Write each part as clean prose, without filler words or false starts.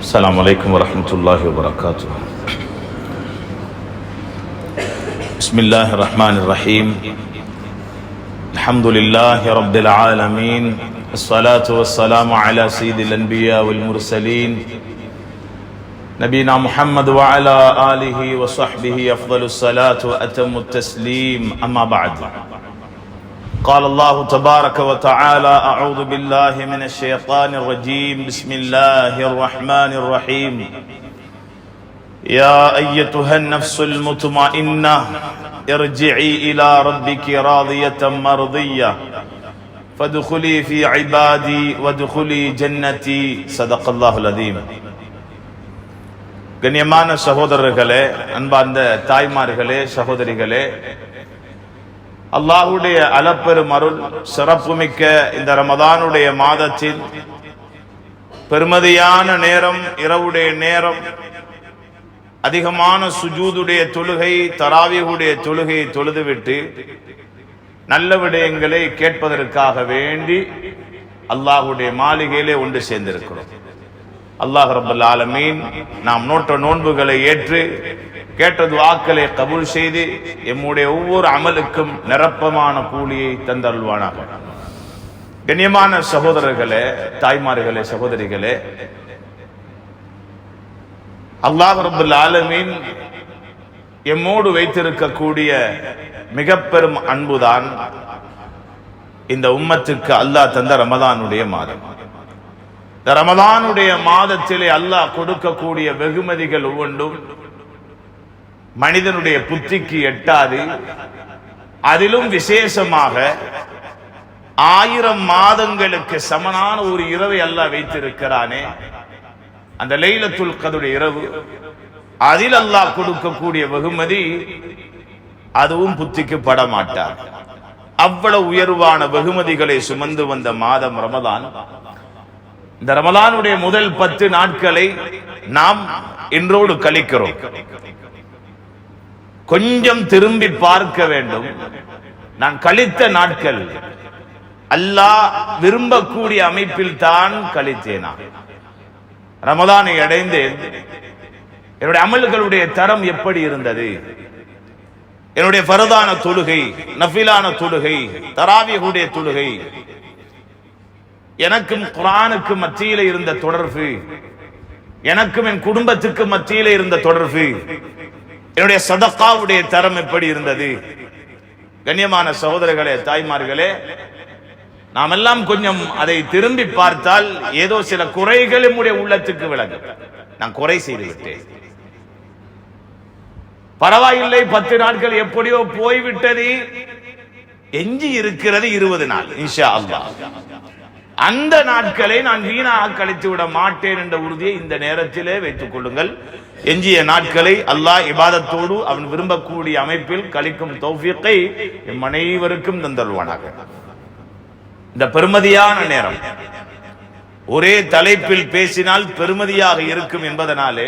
السلام عليكم ورحمة الله وبركاته. بسم الله الرحمن الرحيم. الحمد لله رب العالمين، الصلاة والسلام على سيد الأنبياء والمرسلين نبينا محمد وعلى آله وصحبه أفضل الصلاة وأتم التسليم، أما بعد. قال الله تبارك وتعالى: أعوذ بالله من الشيطان الرجيم، بسم الله الرحمن الرحيم. يا أيتها النفس المطمئنة ارجعي إلى ربك راضية مرضية فادخلي في عبادي وادخلي جنتي. صدق الله العظيم. கண்ணியமான சகோதரர்களே, அன்பார்ந்த தாய்மார்களே, சகோதரிகளே, அல்லாஹ்வுடைய அளப்பெரும் அருள் சிறப்புமிக்க இந்த ரமதானுடைய மாதத்தில் பெருமதியான நேரம், இரவுடைய நேரம், அதிகமான சுஜூதுடைய தொழுகை, தராவீஹுடைய தொழுகையை தொழுதுவிட்டு நல்ல விடயங்களை கேட்பதற்காக வேண்டி அல்லாஹ்வுடைய மாளிகையிலே ஒன்று சேர்ந்திருக்கிறோம். அல்லாஹ் ரப்பல் ஆலமீன் நாம் நோட்ட நோன்புகளை ஏற்று கேட்ட துஆக்களை கபூல் செய்து எம்முடைய ஒவ்வொரு அமலுக்கும் நிரப்பமான கூலியை தந்தருள்வானாக. கண்ணியமான சகோதரர்களே, தாய்மார்களே, சகோதரிகளே, அல்லாஹ் ரப்பல் ஆலமீன் எம்மோடு வைத்திருக்கக்கூடிய மிக பெரும் அன்புதான் இந்த உம்மத்துக்கு அல்லாஹ் தந்த ரமதானுடைய மாதம். இந்த ரமதானுடைய மாதத்திலே அல்லாஹ் கொடுக்கக்கூடிய வெகுமதிகள் ஒவ்வொன்றும் மனிதனுடைய புத்திக்கு எட்டாது. அதிலும் விசேஷமாக 1000 மாதங்களுக்கு சமனான ஒரு இரவை அல்லாஹ் வைத்திருக்கிறானே, அந்த லைலத்துல் கத்ருடைய இரவு, அதில் அல்லாஹ் கொடுக்கக்கூடிய வெகுமதி அதுவும் புத்திக்கு பட மாட்டார். அவ்வளவு உயர்வான வெகுமதிகளை சுமந்து வந்த மாதம் ரமதான். இந்த ரமலானுடைய முதல் 10 நாட்களை நாம் இன்றோடு கழிக்கிறோம். கொஞ்சம் திரும்பி பார்க்க வேண்டும். நான் கழித்த நாட்கள் அல்லாஹ் விரும்பக்கூடிய அமைப்பில் தான் கழித்தேனா? ரமதானை அடைந்தேன், என்னுடைய அமல்களுடைய தரம் எப்படி இருந்தது? என்னுடைய ஃபர்தான தொழுகை, நஃபிலான தொழுகை, தராவீஹுடைய தொழுகை, எனக்கும் குர்ஆனுக்கு மத்தியில இருந்த தொடர்பு, எனக்கும் என் குடும்பத்துக்கு மத்தியில இருந்த தொடர்பு, என்னுடைய சதகாவுடைய தரம் எப்படி இருந்தது? கண்ணியமான சகோதரர்களே, தாய்மார்களே, நாம் எல்லாம் கொஞ்சம் அதை திரும்பி பார்த்தால் ஏதோ சில குறைகள் நம்முடைய உள்ளத்துக்கு விளங்கும். நான் குறை செய்து விட்டேன், பரவாயில்லை, 10 நாட்கள் எப்படியோ போய்விட்டது, எஞ்சி இருக்கிறது 20 நாள், இன்ஷா அல்லாஹ். அந்த நாட்களை நான் வீணாக கழித்து விட மாட்டேன் என்ற உறுதியை இந்த நேரத்திலே வைத்துக் கொள்ளுங்கள். எஞ்சிய நாட்களை அல்லாஹ் இபாதத்தோடு அவன் விரும்பக்கூடிய அமைப்பில் கழிக்கும் தௌஃபீக்கை எம் அனைவருக்கும் தந்தருள்வானாக. இந்த பெருமதியான நேரம் ஒரே தலைப்பில் பேசினால் பெருமதியாக இருக்கும் என்பதனாலே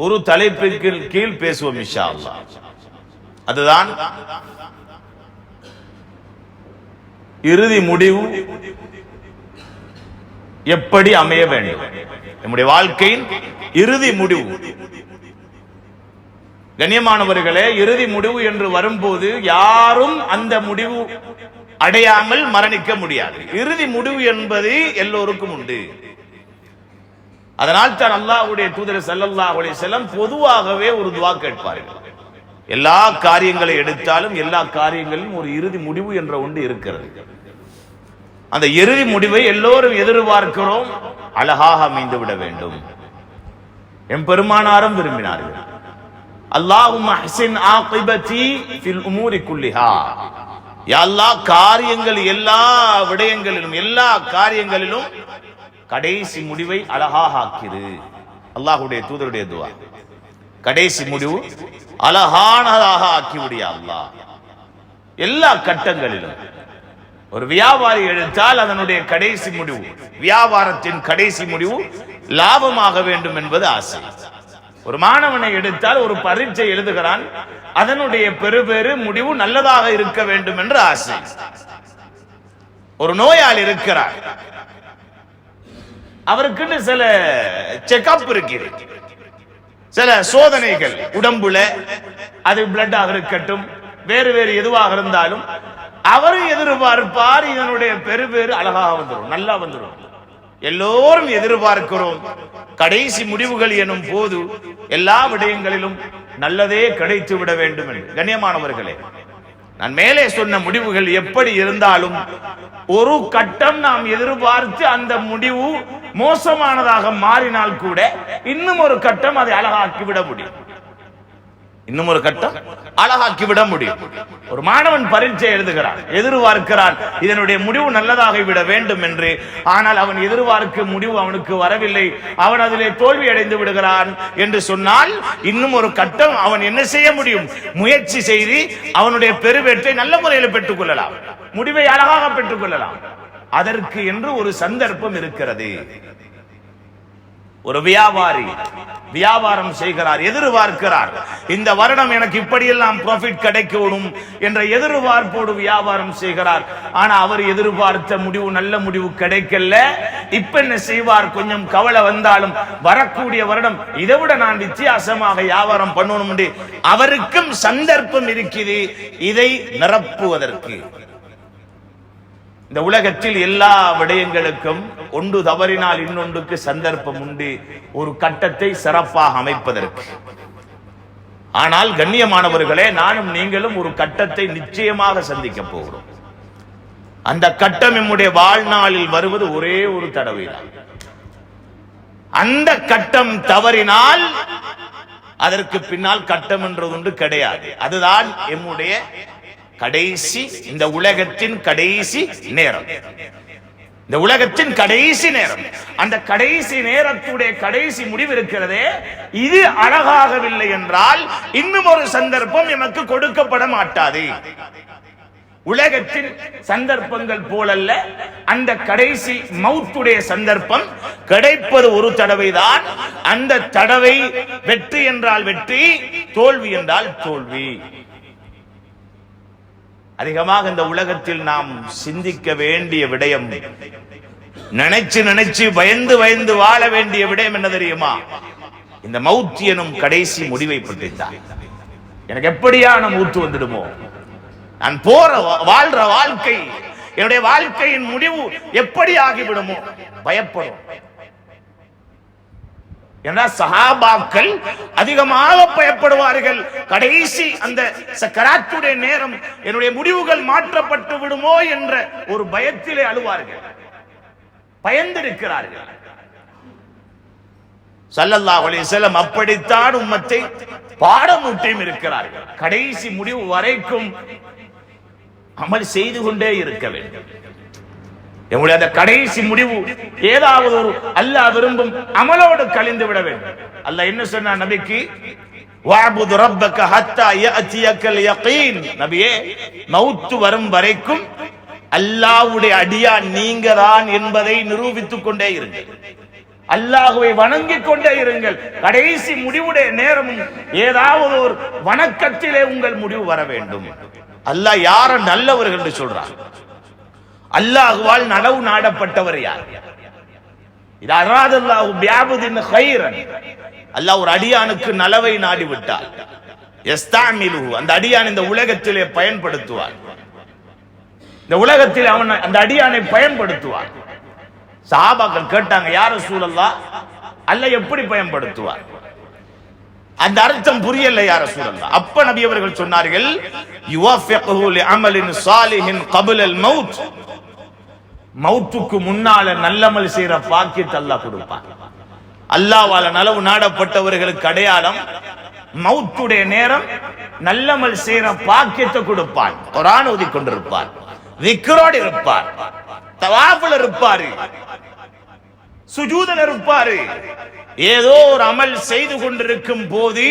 ஒரு தலைப்பிற்கு கீழ் பேசுவோம் இன்ஷா அல்லாஹ். அதுதான் இறுதி முடிவு எப்படி அமைய வேண்டும், நம்முடைய வாழ்க்கையின் இறுதி முடிவு. கண்ணியமானவர்களே, இறுதி முடிவு என்று வரும்போது யாரும் அந்த முடிவு அடையாமல் மரணிக்க முடியாது. இறுதி முடிவு என்பது எல்லோருக்கும் உண்டு. அதனால் தான் அல்லாஹ்வுடைய தூதர் ஸல்லல்லாஹு அலைஹி வஸல்லம் பொதுவாகவே ஒரு துஆ கேட்பார்கள். எல்லா காரியங்களை எடுத்தாலும் எல்லா காரியங்களிலும் ஒரு இறுதி முடிவு என்ற ஒன்று இருக்கிறது. அந்த இறுதி முடிவை எல்லோரும் எதிர்பார்க்கிறோம், அழகாக அமைந்து விட வேண்டும். எம்பெருமானாரும் விரும்பினார்கள், அல்லாஹும்ம ஹ்ஸின் ஆகிபதி ஃபில் உமூரி குல்லிஹா. யா அல்லாஹ், காரியங்கள் எல்லா விடயங்களிலும் எல்லா காரியங்களிலும் கடைசி முடிவை அழகாக ஆக்கிரு. அல்லாஹ்வுடைய தூதருடைய துஆ, கடைசி முடிவு அழகானதாக ஆக்கிவிடியா அல்லாஹ். எல்லா கட்டங்களிலும் ஒரு வியாபாரி எடுத்தால் அதனுடைய கடைசி முடிவு, வியாபாரத்தின் கடைசி முடிவு லாபமாக வேண்டும் என்பது ஆசை. ஒரு மாணவனை எடுத்தால் ஒரு பரீட்சை எழுதுகிறான், அதனுடைய பெறுபேறு முடிவு நல்லதாக இருக்க வேண்டும் என்று ஆசை. ஒரு நோயாளி இருக்கிறார், அவருக்குன்னு சில செக்அப் இருக்குது, சில சோதனைகள் உடம்புல, அது பிளட்டாக இருக்கட்டும், வேறு வேறு எதுவாக இருந்தாலும் அவர் எதிர்பார்ப்பார் இதனுடைய பெரு அழகாக வந்துடும், நல்லா வந்துடும். எல்லோரும் எதிர்பார்க்கிறோம் கடைசி முடிவுகள் எனும் போது எல்லா விடயங்களிலும் நல்லதே கிடைத்து விட வேண்டும் என்று. கண்ணியமானவர்களே, நான் மேலே சொன்ன முடிவுகள் எப்படி இருந்தாலும் ஒரு கட்டம் நாம் எதிர்பார்த்து அந்த முடிவு மோசமானதாக மாறினால் கூட இன்னும் ஒரு கட்டம் அதை அழகாக்கி விட முடியும், இன்னும் ஒரு கட்டம் அழகாக்கி விட முடியும். ஒரு மாணவன் பரீட்சை எழுதுகிறான், எதிர்பார்க்கிறான் இதனுடைய முடிவு நல்லதாக விட வேண்டும் என்று. ஆனால் அவன் எதிர்பார்க்கும் முடிவு அவனுக்கு வரவில்லை, அவன் அதிலே தோல்வி அடைந்து விடுகிறான் என்று சொன்னால் இன்னும் ஒரு கட்டம் அவன் என்ன செய்ய முடியும்? முயற்சி செய்து அவனுடைய பெருவெற்றை நல்ல முறையில் பெற்றுக் கொள்ளலாம், முடிவை அழகாக பெற்றுக் கொள்ளலாம். அதற்கு என்று ஒரு சந்தர்ப்பம் இருக்கிறது. ஒரு வியாபாரி வியாபாரம் செய்கிறார், எதிர்பார்க்கிறார் இந்த வருடம் எனக்கு இப்படியெல்லாம் ப்ராஃபிட் கிடைக்கணும் என்ற எதிர்பார்ப்போடு வியாபாரம் செய்கிறார். ஆனா அவர் எதிர்பார்த்த முடிவு நல்ல முடிவு கிடைக்கல. இப்ப என்ன செய்வார்? கொஞ்சம் கவலை வந்தாலும் வரக்கூடிய வருடம் இதை விட நான் வித்தியாசமாக வியாபாரம் பண்ணணும் என்று அவருக்கும் சந்தர்ப்பம் இருக்குது இதை நிரப்புவதற்கு. இந்த உலகத்தில் எல்லா விடயங்களுக்கும் ஒன்று தவறினால் இன்னொன்றுக்கு சந்தர்ப்பம் உண்டு, ஒரு கட்டத்தை சிறப்பாக அமைப்பதற்கு. ஆனால் கண்ணியமானவர்களே, நானும் நீங்களும் ஒரு கட்டத்தை நிச்சயமாக சந்திக்க போகிறோம். அந்த கட்டம் நம்முடைய வாழ்நாளில் வருவது ஒரே ஒரு தடவைதான். அந்த கட்டம் தவறினால் அதற்கு பின்னால் கட்டம் என்றது கிடையாது. அதுதான் நம்முடைய கடைசி, இந்த உலகத்தின் கடைசி நேரம், இந்த உலகத்தின் கடைசி நேரம். அந்த கடைசி நேரத்துடைய கடைசி முடிவு இருக்கிறதே, இது அழகாகவில்லை என்றால் இன்னும் ஒரு சந்தர்ப்பம் நமக்கு கொடுக்கப்பட மாட்டாது. உலகத்தின் சந்தர்ப்பங்கள் போலல்ல, அந்த கடைசி மௌத்துடைய சந்தர்ப்பம் கிடைப்பது ஒரு தடவைதான். அந்த தடவை வெற்றி என்றால் வெற்றி, தோல்வி என்றால் தோல்வி. அதிகமாக இந்த உலகத்தில் நாம் சிந்திக்க வேண்டிய விடயம், நினைச்சு நினைச்சு பயந்து பயந்து வாழ வேண்டிய விடயம் என்ன தெரியுமா? இந்த மௌத் எனும் கடைசி முடிவை பற்றித்தான். எனக்கு எப்படியான மௌத்து வந்துடுமோ, நான் போற வாழ்ற வாழ்க்கை, என்னுடைய வாழ்க்கையின் முடிவு எப்படி ஆகிவிடுமோ பயப்படும். சஹாபாக்கள் அதிகமாக பயப்படுவார்கள். கடைசி அந்த சக்கராத்துடைய நேரம் என்னுடைய முடிவுகள் மாற்றப்பட்டு விடுமோ என்ற ஒரு பயத்திலே அழுவார்கள், பயந்திருக்கிறார்கள். ஸல்லல்லாஹு அலைஹி வஸல்லம் அப்படித்தான் உம்மத்தை பாடமூட்டியும் இருக்கிறார்கள். கடைசி முடிவு வரைக்கும் அமல் செய்து கொண்டே இருக்க வேண்டும். நம்முடைய அந்த கடைசி முடிவு ஏதாவது ஒரு அல்லாஹ் விரும்பும் அமலோடு கழிந்து விட வேண்டும். அல்லாஹ் என்ன சொன்னார் நபிக்கு? வஅபுது ரப்பக ஹத்தா யஅதியக்கல் யகீன். நபியே, மௌத் வரும் வரைக்கும் அல்லாஹ்வுடைய அடியான் நீங்க தான் என்பதை நிரூபித்துக் கொண்டே இருங்கள், அல்லாஹ்வை வணங்கிக் கொண்டே இருங்கள். கடைசி முடிவுடைய நேரமும் ஏதாவது ஒரு வணக்கத்திலே உங்கள் முடிவு வர வேண்டும். அல்லாஹ் யார நல்லவர்கள் என்று சொல்றார்? அல்லாஹ்வால் நனவு நாடப்பட்டவர் யார்? இது அராதல்லாஹு பிஅப்தின் கைரன். அல்லாஹ் ஒரு அடியானுக்கு நலவை நாடி விட்டார், யஸ்தஅமிலுஹு, அந்த அடியான் இந்த உலகத்திலே பயன்படுத்துவார், இந்த உலகத்தில் அவன் அந்த அடியானை பயன்படுத்துவார். சஹாபாக்கள் கேட்டாங்க, யா ரசூலல்லாஹ், அல்லாஹ் எப்படி பயன்படுத்துவார்? அந்த அர்த்தம் புரியல யா ரசூலல்லாஹ். அப்ப நபி அவர்கள் சொன்னார்கள், யுவஃபிகுஹு லிஅமலின் ஸாலிஹின் கப்லல் மௌத். மௌத்துக்கு முன்னால நல்லமல் செய்யற பாக்கியத்தை அல்லாஹ் கொடுப்பான். அல்லாஹ்வால நலவு நாடப்பட்டவர்களுக்கு அடையாளம் மௌத்துடைய நேரம் நல்லமல் செய்யற பாக்கியத்தை கொடுப்பான். குர்ஆன் ஓதிக் கொண்டிருப்பார், திக்ரோடு இருப்பார், தவாஃபில் இருப்பாரு, சுஜூதில் இருப்பாரு. ஏதோ ஒரு அமல் செய்து கொண்டிருக்கும் போது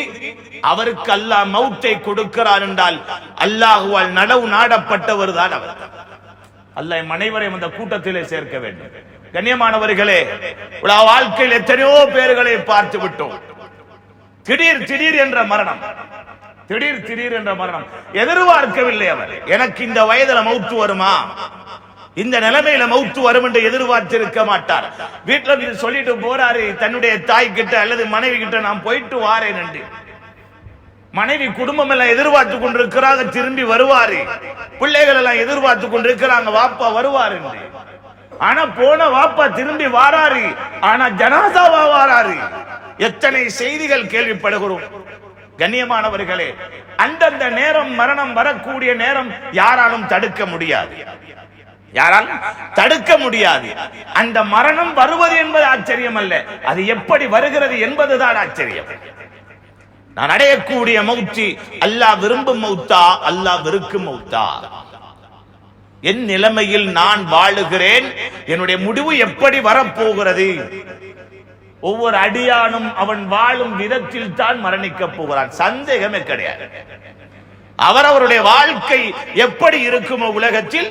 அவருக்கு அல்லாஹ் மௌத்தை கொடுக்கிறார் என்றால் அல்லாஹ்வால் நனவு நாடப்பட்டவர் தான் அவர். அல்லாஹ் அனைவரையும் அந்த கூட்டத்திலே சேர்க்க வேண்டும். கண்ணியமானவர்களே, வாழ்க்கையில் எத்தனையோ பேர்களை பார்த்து விட்டோம். திடீர் திடீர் என்ற மரணம், திடீர் திடீர் என்ற மரணம். எதிர்பார்க்கவில்லை அவர். எனக்கு இந்த வயதுல மௌத்து வருமா, இந்த நிலைமையில மௌத்து வரும் என்று எதிர்பார்த்திருக்க மாட்டார். வீட்டுல இது சொல்லிட்டு போறாரு தன்னுடைய தாய் கிட்ட அல்லது மனைவி கிட்ட, நான் போயிட்டு வாரேன் என்று. மனைவி குடும்பம் எல்லாம் எதிர்பார்த்து கொண்டிருக்கிறாங்க, திரும்பி வருவாரு. பிள்ளைகள் எல்லாம் எதிர்பார்த்து கொண்டிருக்கிறாங்க, வாப்பா வருவாரு என்று. ஆனா போன வாப்பா திரும்பி வாராரு, ஆனா ஜனாசாவா வாராரு. எத்தனை செய்திகள் கேள்விப்படுகிறோம். கண்ணியமானவர்களே, அந்தந்த நேரம் மரணம் வரக்கூடிய நேரம் யாராலும் தடுக்க முடியாது, யாராலும் தடுக்க முடியாது. அந்த மரணம் வருவது என்பது ஆச்சரியம் அல்ல, அது எப்படி வருகிறது என்பதுதான் ஆச்சரியம். நான் அடையக்கூடிய மௌத்தி அல்லாஹ் விரும்பும் மௌத்தா, அல்லாஹ் வெறுக்கும் மௌத்தா? என் நிலைமையில் நான் வாழுகிறேன், என்னுடைய முடிவு எப்படி வரப்போகிறது? ஒவ்வொரு அடியானும் அவன் வாழும் விதத்தில் தான் மரணிக்க போகிறான், சந்தேகமே கிடையாது. அவரவருடைய வாழ்க்கை எப்படி இருக்குமோ உலகத்தில்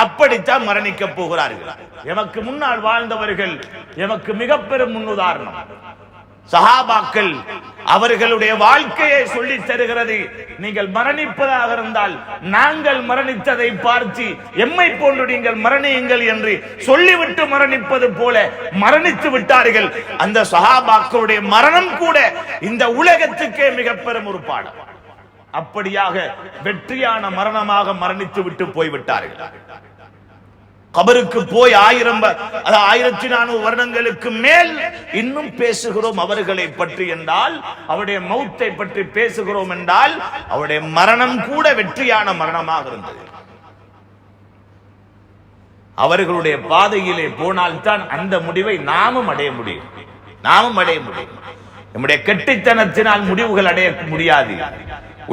அப்படித்தான் மரணிக்க போகிறார்கள். எமக்கு முன்னால் வாழ்ந்தவர்கள் எமக்கு மிக பெரும் முன்னுதாரணம். சஹாபாக்கள் அவர்களுடைய வாழ்க்கையை சொல்லித் தருகிறது. நீங்கள் மரணிப்பதாக இருந்தால் நாங்கள் மரணித்ததை பார்த்து எம்மை போன்று நீங்கள் மரணியுங்கள் என்று சொல்லிவிட்டு மரணிப்பது போல மரணித்து விட்டார்கள். அந்த சஹாபாக்களுடைய மரணம் கூட இந்த உலகத்துக்கே மிக பெரும் ஒரு பாடம். அப்படியாக வெற்றியான மரணமாக மரணித்து விட்டு போய்விட்டார்கள். கபருக்கு போய் 1400 வருடங்களுக்கு மேல் இன்னும் பேசுகிறோம் அவர்களை பற்றி என்றால், அவருடைய மௌத்தை பற்றி பேசுகிறோம் என்றால், அவருடைய மரணம் கூட வெற்றியான மரணமாக இருந்தது. அவர்களுடைய பாதையிலே போனால்தான் அந்த முடிவை நாமும் அடைய முடியும், நாமும் அடைய முடியும். நம்முடைய கெட்டித்தனத்தினால் முடிவுகள் அடைய முடியாது.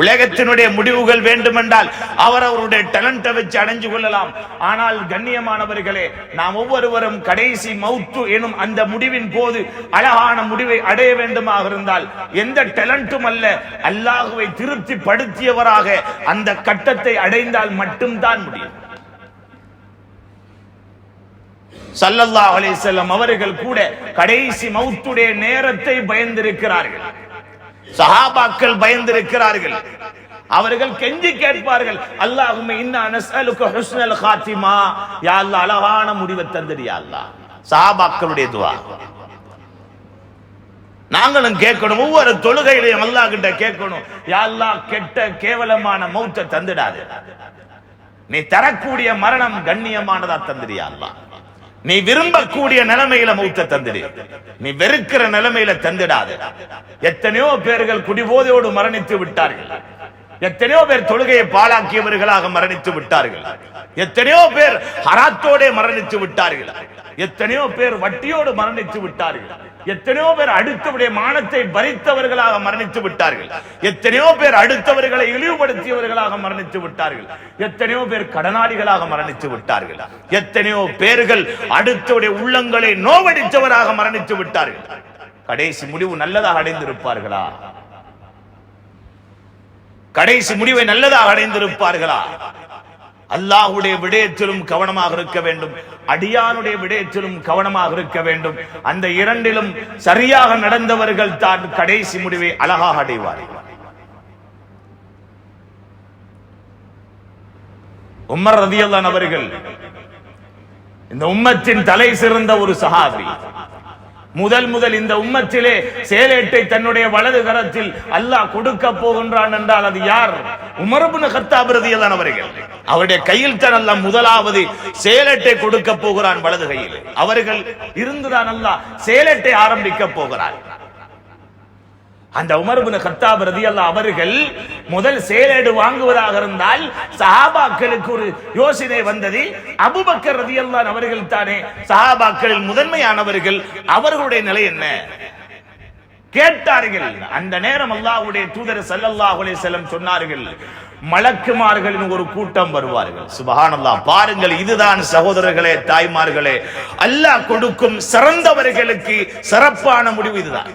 உலகத்தினுடைய முடிவுகள் வேண்டுமென்றால் அவரவருடைய டேலண்ட்டை வச்சு அடைஞ்சு கொள்ளலாம். ஆனால் கண்ணியமானவர்களே, நாம் ஒவ்வொருவரும் கடைசி மௌத்து எனும் அந்த முடிவின் போது அழகான முடிவை அடைய வேண்டுமாக இருந்தால் எந்த டேலண்ட்டும் அல்ல, அல்லாஹ்வை திருப்தி படுத்தியவராக அந்த கட்டத்தை அடைந்தால் மட்டும்தான் முடியும். ஸல்லல்லாஹு அலைஹி வஸல்லம் அவர்கள் கூட கடைசி மௌத்துடைய நேரத்தை பயந்திருக்கிறார்கள். சஹாபாக்கள் பயந்திருக்கிறார்கள். அவர்கள் கெஞ்சி கேட்பார்கள், அல்லாஹும்ம இன்னா நஸ்அலுக ஹுஸ்னல் காத்திமா, யா அல்லாஹ் அழகான முடிவை தந்திரு யா அல்லாஹ். சஹாபாக்களுடைய துஆ நாங்களும் கேட்கணும். ஒவ்வொரு தொழுகையிலையும் அல்லாஹ் கிட்ட கேட்கணும், யா அல்லாஹ் கெட்ட கேவலமான மௌத்தை தந்திடாது, நீ தரக்கூடிய மரணம் கண்ணியமானதா தந்திரு யா அல்லாஹ். நீ விரும்பக்கூடிய நிலைமையில மௌத்த தந்திடு, நீ வெறுக்கிற நிலைமையில தந்திடாது. எத்தனையோ பேர்கள் குடிபோதையோடு மரணித்து விட்டார்கள். எத்தனையோ பேர் தொழுகையை பாழாக்கியவர்களாக மரணித்து விட்டார்கள். எத்தனையோ பேர் ஹராத்தோட மரணித்து விட்டார்கள். எத்தனையோ பேர் வட்டியோடு மரணித்து விட்டார்கள். எத்தனையோ பேர் அடுத்தவருடைய மானத்தை பறித்தவர்களாக மரணித்து விட்டார்கள். எத்தனையோ பேர் அடுத்தவர்களை இழிவுபடுத்தியவர்களாக மரணித்து விட்டார்கள். எத்தனையோ பேர் கடனாளிகளாக மரணித்து விட்டார்கள். எத்தனையோ பேர்கள் அடுத்தவருடைய உள்ளங்களை நோவடித்தவராக மரணித்து விட்டார்கள். கடைசி முடிவு நல்லதாக அடைந்திருப்பார்களா? கடைசி முடிவை நல்லதாக அடைந்திருப்பார்களா? அல்லாஹ்வுடைய விடயத்திலும் கவனமாக இருக்க வேண்டும், அடியானுடைய விடயத்திலும் கவனமாக இருக்க வேண்டும். அந்த இரண்டிலும் சரியாக நடந்தவர்கள் தான் கடைசி முடிவை அழகாக அடைவார்கள். உமர் ரலியல்லாஹு அவர்கள் இந்த உம்மத்தின் தலை சிறந்த ஒரு சஹாபி. முதல் இந்த உம்மத்திலே சேலேட்டை தன்னுடைய வலது கரத்தில் அல்லாஹ் கொடுக்க போகின்றான் என்றால் அது யார்? உமர் இப்னு கத்தாப் ரலியல்லாஹு அவர்கள். அவருடைய கையில் தான் அல்லாஹ் முதலாவது சேலேட்டை கொடுக்க போகிறான், வலது கையில். அவர்கள் இருந்துதான் அல்லாஹ் சேலேட்டை ஆரம்பிக்க போகிறார். அந்த உமர் இப்னு கத்தாப் ரலியல்லாஹு அவர்கள் முதல் சேலேடு வாங்குவதாக இருந்தால் சஹாபாக்களுக்கு ஒரு யோசனை வந்தது. அபூபக்கர் ரலியல்லாஹு அவர்கள் தானே சஹாபாக்களில் முதன்மையானவர்கள், அவர்களுடைய நிலை என்ன கேட்டார்கள். அந்த நேரம் அல்லாஹ்வுடைய தூதர் ஸல்லல்லாஹு அலைஹி வஸல்லம் சொன்னார்கள், மலக்குமார்களின் ஒரு கூட்டம் வருவார்கள். சுப்ஹானல்லாஹ். பாருங்கள், இதுதான் சகோதரர்களே, தாய்மார்களே, அல்லாஹ் கொடுக்கும் சிறந்தவர்களுக்கு சிறப்பான முடிவு இதுதான்.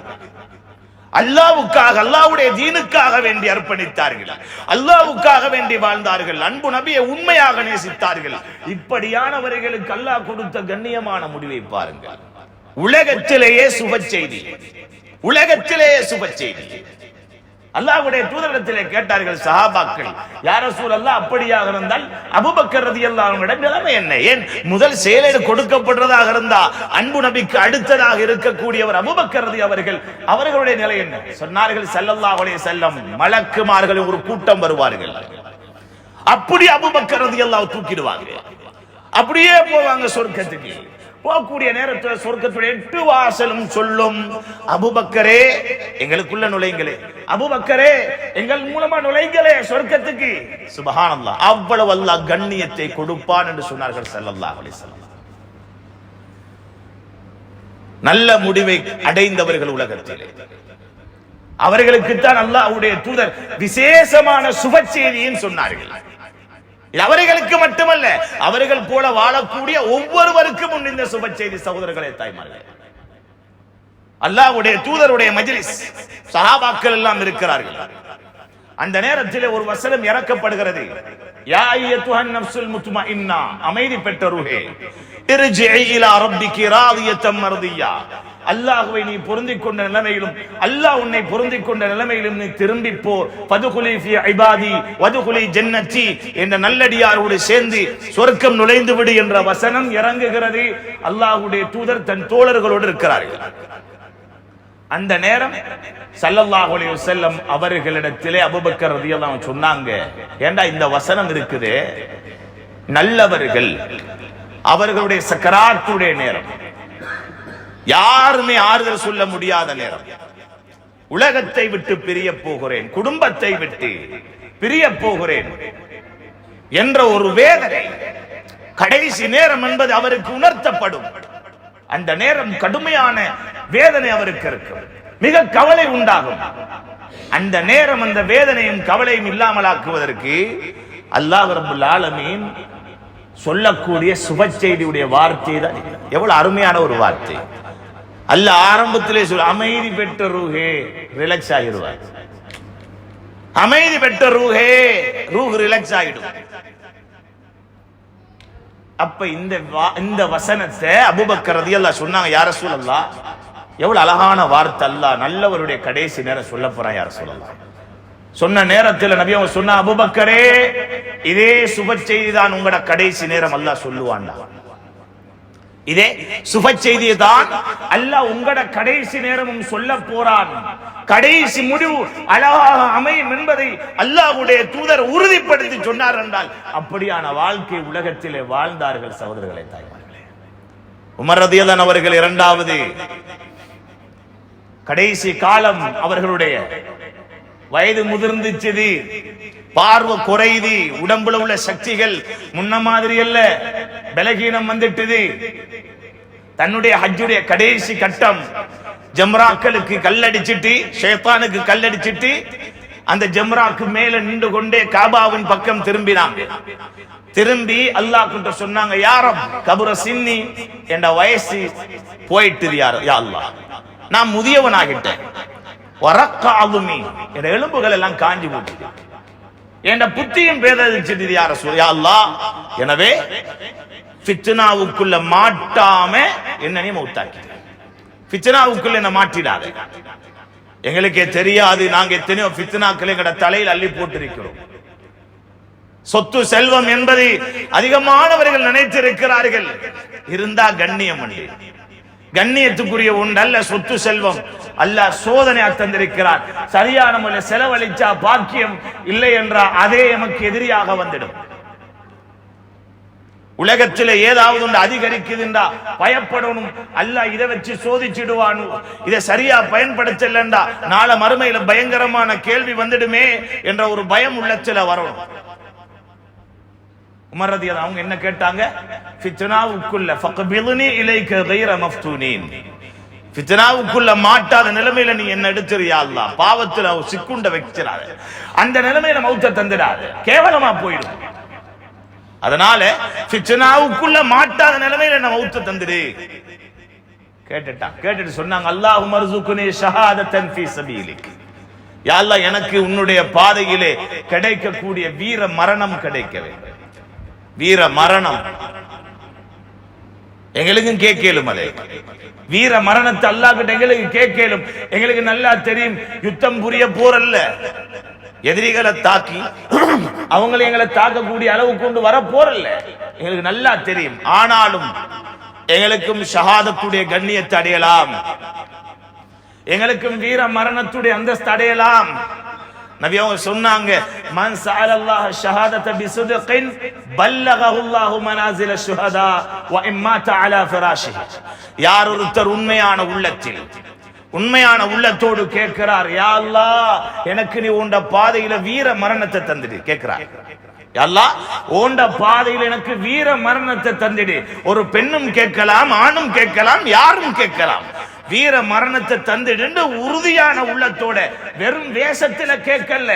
அல்லாஹ்வுக்காக, அல்லாஹ்வுடைய தீனுக்காக வேண்டி அர்ப்பணித்தார்கள், அல்லாஹ்வுக்காக வேண்டி வாழ்ந்தார்கள், அன்பு நபியை உண்மையாக நேசித்தார்கள். இப்படியானவர்களுக்கு அல்லாஹ் கொடுத்த கண்ணியமான முடிவை பாருங்கள். உலகத்திலேயே சுப செய்தி, உலகத்திலேயே சுப செய்தி. அல்லாஹ்வுடைய தூதரிடத்திலே கேட்டார்கள் சஹாபாக்கள், யா ரசூலல்லாஹ், அப்படியாக இருந்தால் அபூபக்கர் ரலியல்லாஹு அன்ஹுடைய நிலைமை என்ன? ஏன் முதல் செயலேடு கொடுக்கப்படுறதாக இருந்தா அன்பு நபிக்கு அடுத்ததாக இருக்கக்கூடியவர் அபூபக்கர் ரலியல்லாஹு அவர்களுடைய நிலை என்ன? சொன்னார்கள், ஸல்லல்லாஹு அலைஹி வஸல்லம், மலக்குமார்கள் ஒரு கூட்டம் வருவார்கள், அப்படி அபூபக்கர் ரலியல்லாஹு தூக்கிடுவாங்க, அப்படியே போவாங்க சொர்க்கத்துக்கு. போகக்கூடிய நேரத்தில் சொர்க்கத்துடைய 8 வாசலும் சொல்லும், அபூபக்கரே எங்களுக்குள்ள நுழைங்களே, அபூபக்கரே எங்கள் மூலமா நுழைங்களே சொர்க்கத்துக்கு. சுப்ஹானல்லாஹ், அவ்வளவு அல்லாஹ் கண்ணியத்தை கொடுப்பான் என்று சொன்னார்கள் ஸல்லல்லாஹு அலைஹி வஸல்லம். நல்ல முடிவை அடைந்தவர்கள் உலகத்திலே, அவர்களுக்குத்தான் அல்லாஹ்வுடைய தூதர் விசேஷமான சுப செய்தியும் சொன்னார்கள். அவர்களுக்கு மட்டுமல்ல, அவர்கள் போல வாழக்கூடிய ஒவ்வொருவருக்கும் இந்த சுப செய்தி. சகோதரர்களே, தாய்மார்களே, அல்லாஹ்வுடைய தூதருடைய மஜ்லிஸ், சஹாபாக்கள் எல்லாம் இருக்கிறார்கள். அந்த நேரத்தில் ஒரு வசனம் இறக்கப்படுகிறது, யா அய்யத்துஹன் நஃப்ஸுல் முத்மஇன்னா, அமைதி பெற்ற ரூஹே, இர்ஜிஇ இலா ரப்பிகி ராதியத்தம் மர்தியா, அல்லாஹ்வை நீ பொருந்திக் கொண்ட நிலைமையிலும் அல்லாஹ் உன்னை பொருந்திக் கொண்ட நிலைமையிலும் நீ திரும்பி போ, ஃபதுகுலி ஃபீ இபாதி வதுகுலி ஜன்னதி, என்ற நல்லடியாரோடு சேர்ந்து சொர்க்கம் நுழைந்து விடு என்ற வசனம் இறங்குகிறது. அல்லாஹ்வுடைய தூதர் தன் தோழர்களோடு இருக்கிறார்கள். அந்த நேரம் ஸல்லல்லாஹு அலைஹி வஸல்லம் அவர்களிடத்திலே அபூபக்கர் ரலியல்லாஹு அன்ஹு சொன்னாங்க, ஏண்டா இந்த வசனம் இருக்குது, நல்லவர்கள் அவர்களுடைய சக்கராத்துடைய நேரம், யாருமே ஆறுதல் சொல்ல முடியாத நேரம், உலகத்தை விட்டு பிரிய போகிறேன், குடும்பத்தை விட்டு பிரிய போகிறேன் என்ற ஒரு வேதனை, கடைசி நேரம் என்பது அவருக்கு உணர்த்தப்படும். அந்த நேரம் கடுமையான வேதனை அவருக்கு இருக்கும், மிக கவலை உண்டாகும். அந்த நேரம் அந்த வேதனையும் கவலையும் இல்லாமலாக்குவதற்கு அல்லாஹ் ரப்பல் ஆலமீன் சொல்லக்கூடிய சுப செய்தியுடைய வார்த்தை தான். எவ்வளவு அருமையான ஒரு வார்த்தை! அல்லாஹ் ஆரம்பத்திலே சொல்ல, அமைதி பெற்ற ரூஹே, ரிலாக்ஸ் ஆகிடுவார். அமைதி பெற்ற ரூஹே, ரூஹ் ரிலாக்ஸ் ஆகிடும். அப்ப இந்த வசனத்தை அபூபக்கர் ரலியல்லாஹு சொன்னாங்க, யா ரசூலல்லாஹ், எவ்வளவு அழகான வார்த்தை! அல்லாஹ் நல்லவருடைய கடைசி நேரம் சொல்ல போறான் யா ரசூலல்லாஹ். சொன்ன நேரத்தில் நபி அவங்க சொன்ன, அபூபக்கரே, இதே சுப செய்தி தான் உங்களோட கடைசி நேரம் அல்லாஹ் சொல்லுவான்டா. இதே சுப செய்தியை தான் அல்லாஹ் உங்களோட கடைசி நேரமும் சொல்ல போறான். கடைசி முடிவு அழகாக அமையும் என்பதை அல்லாஹ்வுடைய தூதர் உறுதிப்படுத்தி சொன்னார் என்றால், அப்படியான வாழ்க்கை உலகத்திலே வாழ்ந்தார்கள். சகோதரர்களே, தாய்மார்களே, உமர் ரலியல்லாஹு அவர்கள் இரண்டாவது கடைசி காலம், அவர்களுடைய வயது முதிர்ந்துச்சு, பார்வை குறையுது, உடம்புல உள்ள சக்திகள் முன்ன மாதிரி அல்ல, பலகீனம் வந்துட்டது. தன்னுடைய ஹஜ்ஜுடைய கடைசி கட்டம், ஜம்ராக்களுக்கு கல்லடிச்சிட்டு, ஷைத்தானுக்கு கல்லடிச்சிட்டு, அந்த ஜம்ராக்கு மேல நின்று கொண்டே காபாவின் பக்கம் திரும்பினாங்க. திரும்பி அல்லாஹ் கிட்ட சொன்னாங்க, யா ரப், கபுர சின்னி, என்ற வயசு போயிட்டு, யா அல்லாஹ், நான் முதியவனாகிட்டேன், வரக்காதுமி, என்ற எலும்புகள் எல்லாம் காஞ்சி போட்டு, என்ற புத்தியும் பேதளிச்சிட்டு, யா ரசூல், யா அல்லாஹ், எனவே ஃபித்னாவுக்குள்ள மாட்டாம என்ன நீ மௌத்தாக்கி, ஃபித்னாவுக்குள்ள என்ன மாட்டிடாத. எங்களுக்கே தெரியாது, நாங்க எத்தனையோ ஃபித்னாக்களை எங்கட தலையில் அள்ளி போட்டிருக்கிறோம். சொத்து செல்வம் என்பதை அதிகமானவர்கள் நினைத்திருக்கிறார்கள். இருந்தா கண்ணியம் உண்டு, கண்ணியத்துக்குரிய ஒன்று அல்ல சொத்து செல்வம். அல்லாஹ் சோதனையாக தந்திருக்கிறார். சரியான முறையில் செலவழிச்சா பாக்கியம், இல்லை என்றால் அதே எமக்கு எதிரியாக வந்துடும். உலகத்தில் ஏதாவது ஒன்று அதிகரிக்குதுண்டா பயப்படணும். அல்லாஹ் இதை வச்சு சோதிச்சிடுவான், இதை சரியா பயன்படுத்தலண்டா நாளை மறுமையில பயங்கரமான கேள்வி வந்துடுமே என்ற ஒரு பயம் உள்ளத்துல வரணும். உமர் ரலியல்லாஹு அவங்க என்ன கேட்டாங்க, ஃபித்னாவுக்குள்ள ஃபக்பில்னி இலைக கைர மஃப்தூனின், ஃபித்னாவுக்குள்ள மாட்டாத நிலைமையில நீ என்ன எடுத்துறியா அல்லாஹ், பாவத்துல சிக்குண்ட வைக்கிறாரு, அந்த நிலைமையில மௌத்த தந்துடாது, கேவலமா போயிடும். அதனால ஃபித்னாவுக்குள்ள மாட்டாத நிலைமையில என்ன மௌத்த தந்துடு. கேட்டுட்டு சொன்னாங்க, அல்லாஹும்ம அர்ஸுக்னி ஷஹாதத்தன் ஃபீ சபீலிக், யா அல்லாஹ் எனக்கு உன்னுடைய பாதையிலே கிடைக்கக்கூடிய வீர மரணம் கிடைக்க வேண்டும். வீர மரணம் எங்களுக்கும் கேட்கலும் அதை வீர மரணத்தை அல்லாஹ் கிட்ட எங்களுக்கு கேட்கலும். எங்களுக்கு நல்லா தெரியும் யுத்தம் புரிய போறல்ல, எதிரிகளை தாக்கி அவங்களை எங்களை தாக்கக்கூடிய அளவு கொண்டு வர போறல்ல, எங்களுக்கு நல்லா தெரியும். ஆனாலும் எங்களுக்கும் ஷஹாதத்துடைய கண்ணியத்தை அடையலாம், எங்களுக்கும் வீர மரணத்துடைய அந்தஸ்து அடையலாம். நபி அவங்க சொன்னாங்க, மன் சஅலல்லாஹ ஷஹாதத பிஸித்கின் பல்லகஹுல்லாஹு மனாசில ஷுஹதா வ இம்மாத அலா ஃபிராஷிஹி. யார் ஒருத்தர் உண்மையான உள்ளத்தில் உண்மையான உள்ளத்தோடு கேட்கிறார், யா அல்லாஹ் எனக்கு நீ உண்ட பாதையில வீர மரணத்தை தந்துடு கேட்கிறார். யா அல்லாஹ் உண்ட பாதையில எனக்கு வீர மரணத்தை தந்துடு. ஒரு பெண்ணும் கேட்கலாம், ஆணும் கேட்கலாம், யாரும் கேட்கலாம். வீர மரணத்தை தந்துடு உறுதியான உள்ளத்தோட, வெறும் வேஷத்துல கேட்கல,